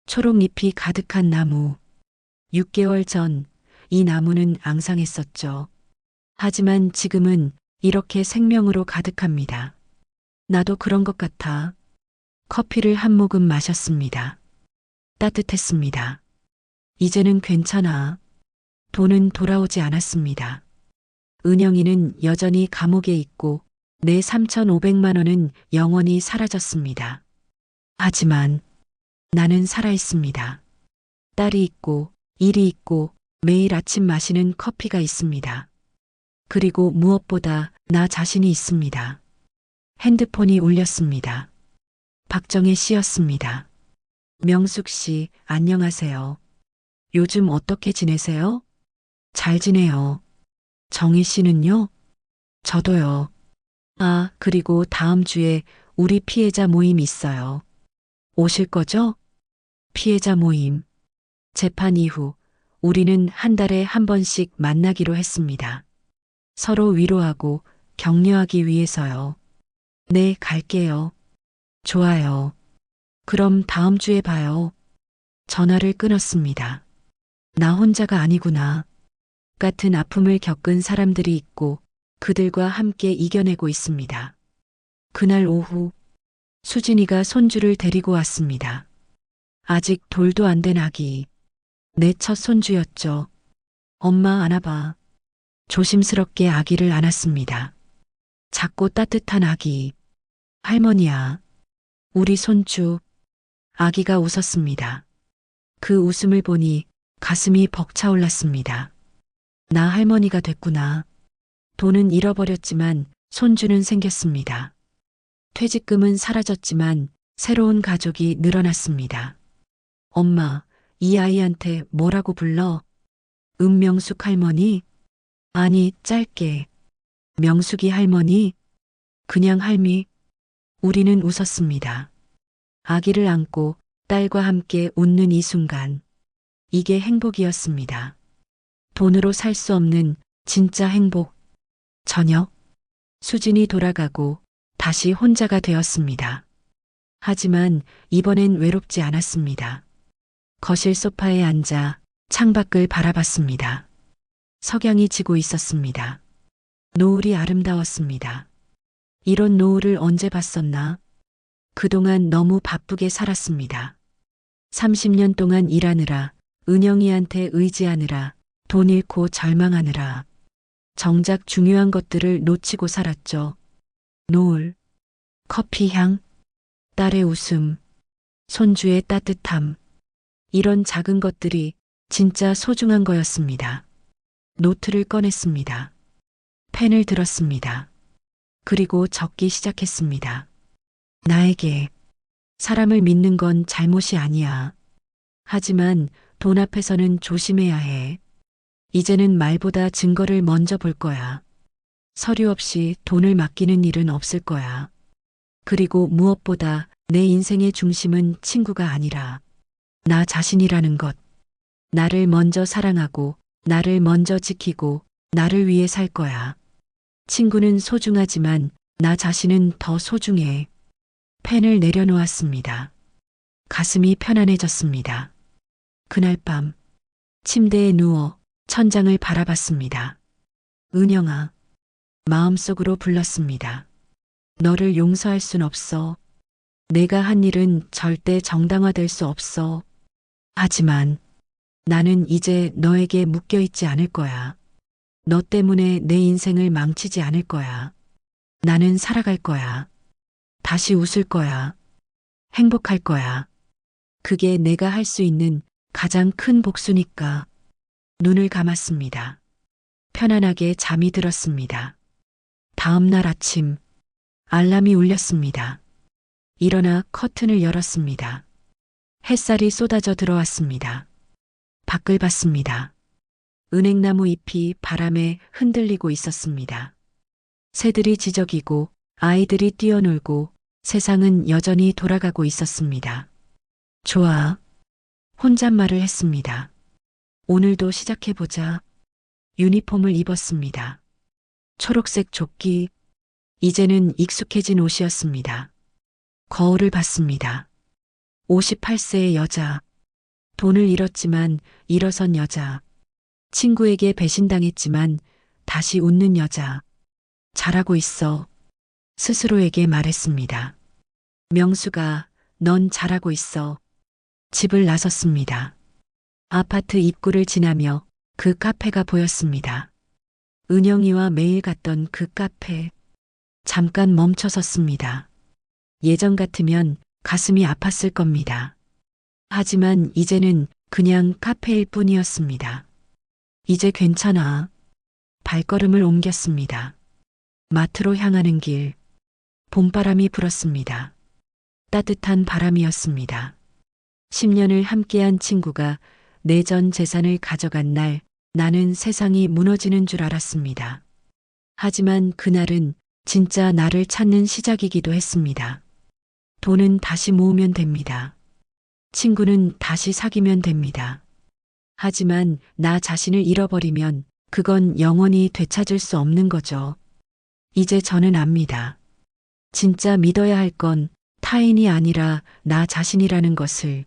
초록잎이 가득한 나무. 6개월 전 이 나무는 앙상했었죠. 하지만 지금은 이렇게 생명으로 가득합니다. 나도 그런 것 같아. 커피를 한 모금 마셨습니다. 따뜻했습니다. 이제는 괜찮아. 돈은 돌아오지 않았습니다. 은영이는 여전히 감옥에 있고 내 3,500만 원은 영원히 사라졌습니다. 하지만 나는 살아있습니다. 딸이 있고 일이 있고 매일 아침 마시는 커피가 있습니다. 그리고 무엇보다 나 자신이 있습니다. 핸드폰이 울렸습니다. 박정혜 씨였습니다. 명숙 씨, 안녕하세요. 요즘 어떻게 지내세요? 잘 지내요. 정희 씨는요? 저도요. 아, 그리고 다음 주에 우리 피해자 모임 있어요. 오실 거죠? 피해자 모임. 재판 이후 우리는 한 달에 한 번씩 만나기로 했습니다. 서로 위로하고 격려하기 위해서요. 네, 갈게요. 좋아요. 그럼 다음 주에 봐요. 전화를 끊었습니다. 나 혼자가 아니구나. 같은 아픔을 겪은 사람들이 있고 그들과 함께 이겨내고 있습니다. 그날 오후 수진이가 손주를 데리고 왔습니다. 아직 돌도 안 된 아기. 내 첫 손주였죠. 엄마 안아봐. 조심스럽게 아기를 안았습니다. 작고 따뜻한 아기. 할머니야. 우리 손주. 아기가 웃었습니다. 그 웃음을 보니 가슴이 벅차올랐습니다. 나 할머니가 됐구나. 돈은 잃어버렸지만 손주는 생겼습니다. 퇴직금은 사라졌지만 새로운 가족이 늘어났습니다. 엄마, 이 아이한테 뭐라고 불러? 명숙 할머니? 아니, 짧게. 명숙이 할머니? 그냥 할미? 우리는 웃었습니다. 아기를 안고 딸과 함께 웃는 이 순간. 이게 행복이었습니다. 돈으로 살 수 없는 진짜 행복. 저녁, 수진이 돌아가고 다시 혼자가 되었습니다. 하지만 이번엔 외롭지 않았습니다. 거실 소파에 앉아 창밖을 바라봤습니다. 석양이 지고 있었습니다. 노을이 아름다웠습니다. 이런 노을을 언제 봤었나? 그동안 너무 바쁘게 살았습니다. 30년 동안 일하느라, 은영이한테 의지하느라, 돈 잃고 절망하느라, 정작 중요한 것들을 놓치고 살았죠. 노을, 커피 향, 딸의 웃음, 손주의 따뜻함. 이런 작은 것들이 진짜 소중한 거였습니다. 노트를 꺼냈습니다. 펜을 들었습니다. 그리고 적기 시작했습니다. 나에게 사람을 믿는 건 잘못이 아니야. 하지만 돈 앞에서는 조심해야 해. 이제는 말보다 증거를 먼저 볼 거야. 서류 없이 돈을 맡기는 일은 없을 거야. 그리고 무엇보다 내 인생의 중심은 친구가 아니라 나 자신이라는 것. 나를 먼저 사랑하고 나를 먼저 지키고 나를 위해 살 거야. 친구는 소중하지만 나 자신은 더 소중해. 펜을 내려놓았습니다. 가슴이 편안해졌습니다. 그날 밤 침대에 누워 천장을 바라봤습니다. 은영아, 마음속으로 불렀습니다. 너를 용서할 순 없어. 내가 한 일은 절대 정당화될 수 없어. 하지만 나는 이제 너에게 묶여있지 않을 거야. 너 때문에 내 인생을 망치지 않을 거야. 나는 살아갈 거야. 다시 웃을 거야. 행복할 거야. 그게 내가 할 수 있는 가장 큰 복수니까. 눈을 감았습니다. 편안하게 잠이 들었습니다. 다음 날 아침 알람이 울렸습니다. 일어나 커튼을 열었습니다. 햇살이 쏟아져 들어왔습니다. 밖을 봤습니다. 은행나무 잎이 바람에 흔들리고 있었습니다. 새들이 지저귀고 아이들이 뛰어놀고 세상은 여전히 돌아가고 있었습니다. 좋아. 혼잣말을 했습니다. 오늘도 시작해보자. 유니폼을 입었습니다. 초록색 조끼, 이제는 익숙해진 옷이었습니다. 거울을 봤습니다. 58세의 여자, 돈을 잃었지만 일어선 여자, 친구에게 배신당했지만 다시 웃는 여자, 잘하고 있어. 스스로에게 말했습니다. 명수가, 넌 잘하고 있어. 집을 나섰습니다. 아파트 입구를 지나며 그 카페가 보였습니다. 은영이와 매일 갔던 그 카페. 잠깐 멈춰 섰습니다. 예전 같으면 가슴이 아팠을 겁니다. 하지만 이제는 그냥 카페일 뿐이었습니다. 이제 괜찮아. 발걸음을 옮겼습니다. 마트로 향하는 길. 봄바람이 불었습니다. 따뜻한 바람이었습니다. 10년을 함께한 친구가 내 전 재산을 가져간 날 나는 세상이 무너지는 줄 알았습니다. 하지만 그날은 진짜 나를 찾는 시작이기도 했습니다. 돈은 다시 모으면 됩니다. 친구는 다시 사귀면 됩니다. 하지만 나 자신을 잃어버리면 그건 영원히 되찾을 수 없는 거죠. 이제 저는 압니다. 진짜 믿어야 할 건 타인이 아니라 나 자신이라는 것을.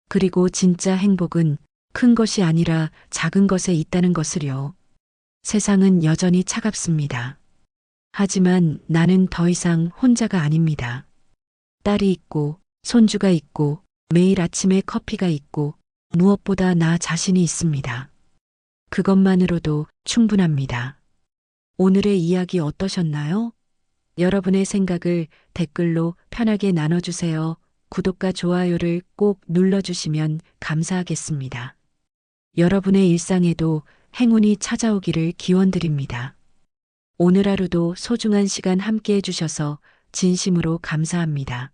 그리고 진짜 행복은 큰 것이 아니라 작은 것에 있다는 것을요. 세상은 여전히 차갑습니다. 하지만 나는 더 이상 혼자가 아닙니다. 딸이 있고, 손주가 있고, 매일 아침에 커피가 있고, 무엇보다 나 자신이 있습니다. 그것만으로도 충분합니다. 오늘의 이야기 어떠셨나요? 여러분의 생각을 댓글로 편하게 나눠주세요. 구독과 좋아요를 꼭 눌러주시면 감사하겠습니다. 여러분의 일상에도 행운이 찾아오기를 기원드립니다. 오늘 하루도 소중한 시간 함께 해주셔서 진심으로 감사합니다.